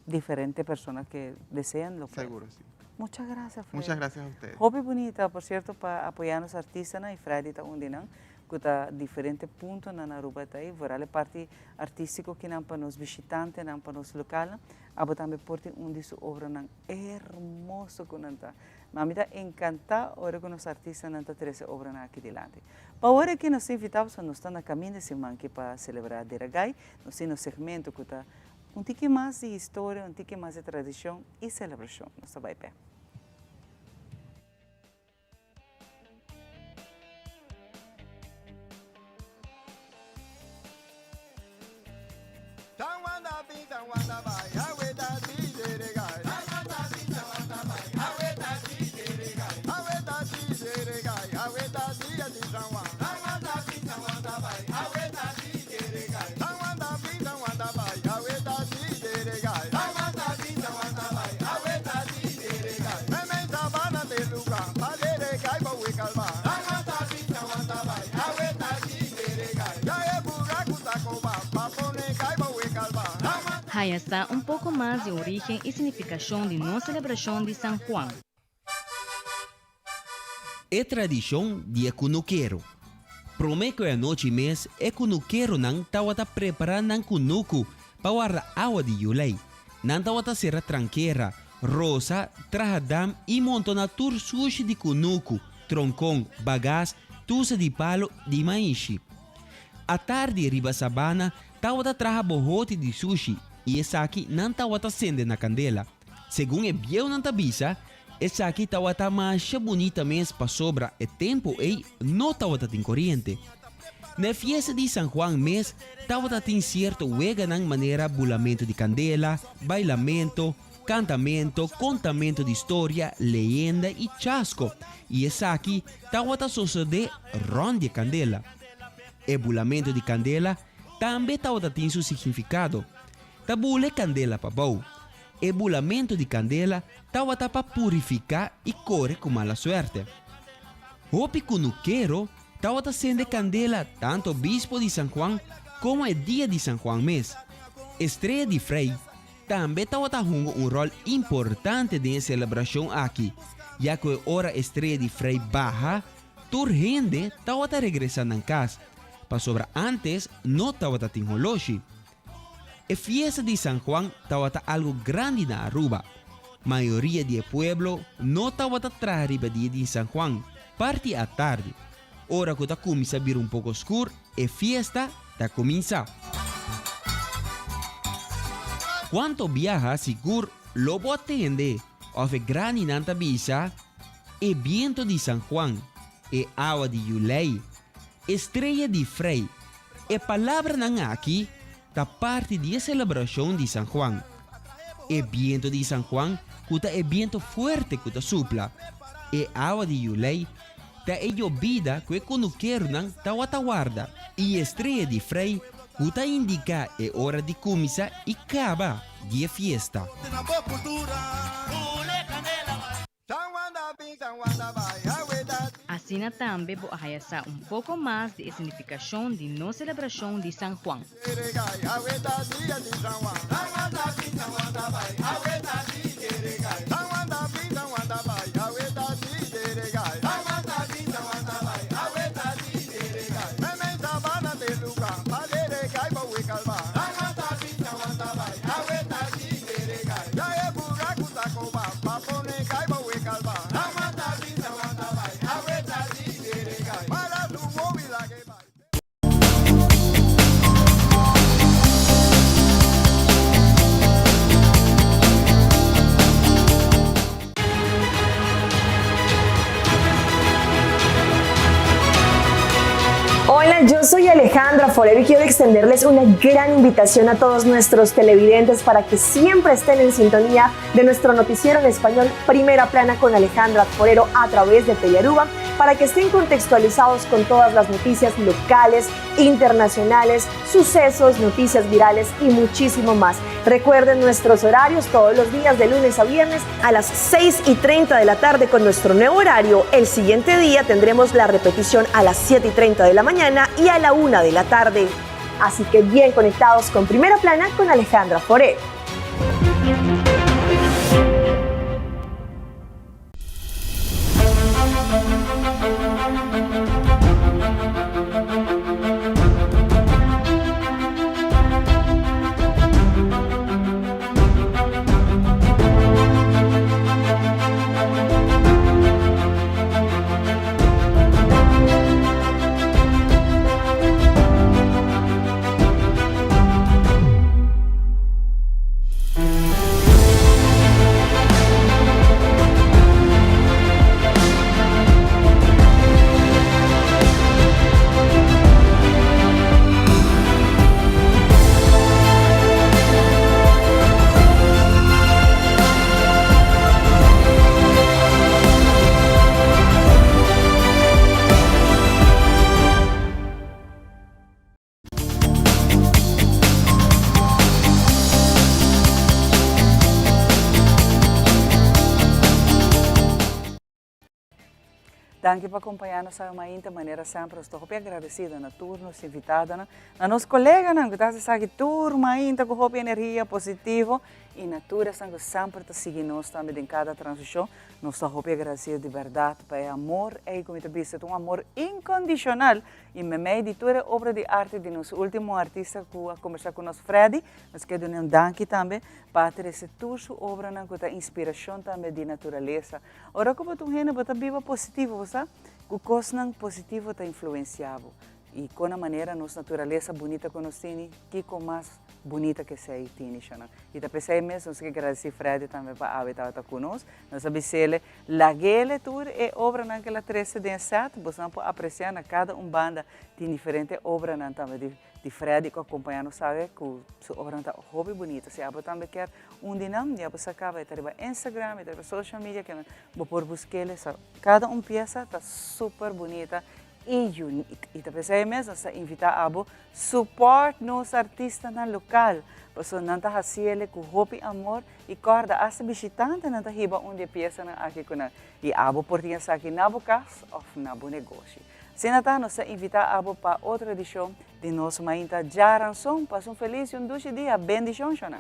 diferentes personas que desean lo pueden. Seguro, sí. Muchas gracias, Freddy. Muchas gracias a ustedes. Hobby bonita, por cierto, para apoyar a los artistas y Freddy está undinan que está diferentes puntos na Aruba está aí, vorale parte artístico que não para nos visitantes, não para nos locais, abo também porte de sua obra não hermoso que não está. Mas me está encantado agora com os artistas não está trazendo obra aqui delante. Para agora que nós invitamos a nós estar na caminho de semana que para celebrar Deragai, nós temos um segmento que está tique mais de história, tique mais de tradição e celebração. Nós vai pé. Ahí está un poco más de origen y significación de nuestra celebración de San Juan. É tradição de cunuqueiro. Prometo a noite e mês é cunuqueiro não tawata preparar não cunuco para a água de Yulei. Não tawata serra tranqueira, rosa, trahadam e montona tur sushi de cunuco, troncão, bagás, tusa de palo de maishi. A tarde riba sabana tawata traha bohote de sushi e essa aqui não tawata acende na candela. Segundo é biel não tabisa, essa aqui tawata mais bonita mesmo para sobra e tempo ei não tawata tem corrente. Na fiesta de San Juan mês, tawata tem certo wega ng maneira bulamento de candela, bailamento, cantamento, contamento de história, leyenda e chasco. E essa aqui tawata sucede ron de candela. E bulamento de candela também tawata tem seu significado. Tabule candela pa bau. E bulamento de candela tawata para purificar e corre com mala suerte. Hopi cunuqueiro tawata acende candela tanto bispo de San Juan como é dia de San Juan mês. Estrela de Frei também tawata jungo rol importante de celebração aqui, já que a hora estrela de Frei baja, tur rende tawata regressando em casa. Para sobra antes, não tawata tem holoshi. A fiesta de San Juan tawata algo grande na Aruba. Maioria do pueblo não tawata arriba dia de San Juan, parte à tarde. Ora que começa a vir um pouco escuro, a fiesta está começando. Quanto viaja, seguro, lobo atende, of grani nanta bisa, e viento de San Juan, e agua de Yulei, estrella de Frei, e palavra nang aqui, da parte de celebração de San Juan. E viento de San Juan, kuta e viento fuerte kuta supla, e agua de Yulei, ta e llovida que conuquero nang tawatawarda, e estrella de Frei, kuta indica e hora de comisa e caba de fiesta. Assim também vou arraiar um pouco mais de significação de nossa celebração de San Juan. Hola, yo soy Alejandra Forero y quiero extenderles una gran invitación a todos nuestros televidentes para que siempre estén en sintonía de nuestro noticiero en español Primera Plana con Alejandra Forero a través de Telearuba, para que estén contextualizados con todas las noticias locales, internacionales, sucesos, noticias virales y muchísimo más. Recuerden nuestros horarios todos los días de lunes a viernes a las 6:30 de la tarde con nuestro nuevo horario. El siguiente día tendremos la repetición a las 7:30 de la mañana y a la 1 de la tarde. Así que bien conectados con Primera Plana con Alejandra Forero. Danke por acompanhar-nos a uma maneira sempre. Estou bem agradecida na turno, invitada, na nossa colega, que está aqui turma ainda com energia positiva e na turma sempre está seguindo também em cada transição. Nós estamos bem agradecidos de verdade para o amor e como eu disse, um amor incondicional. E me meio de toda a obra de arte de nosso último artista que a conversar com nós, Freddy, nós queremos dar um danke também para ter essa tua obra com a inspiração também de natureza. Ora, como tu gente, você viva positivo, sabe? O coisa positivo está influenciado. E com a maneira nossa natureza bonita que nós temos, que com mais bonita que sei tem, e também sei mesmo, nós queremos agradecer Freddy também para habitar conosco. Nós sabemos a guele tour é obra naquela 13/17, você pode apreciar na cada banda tem diferente obra também de Freddy que acompanha, sabe que sua obra está hobby bonita. Se você também quer dinâmico, você acaba de ter Instagram, ter social media que você pode buscar, cada peça está super bonita e única. E também sei mesmo, você invitar a suporte nos artistas na local. Porque não está fazendo com hobby amor e corda as visitantes não está riba onde peça aqui com e abo por tinha aqui na casa ou na negócio. Se não está, nós invitar a para outra edição de nosso Mainta Jaranson. Passe feliz e doce dia. Bendição, Xanã.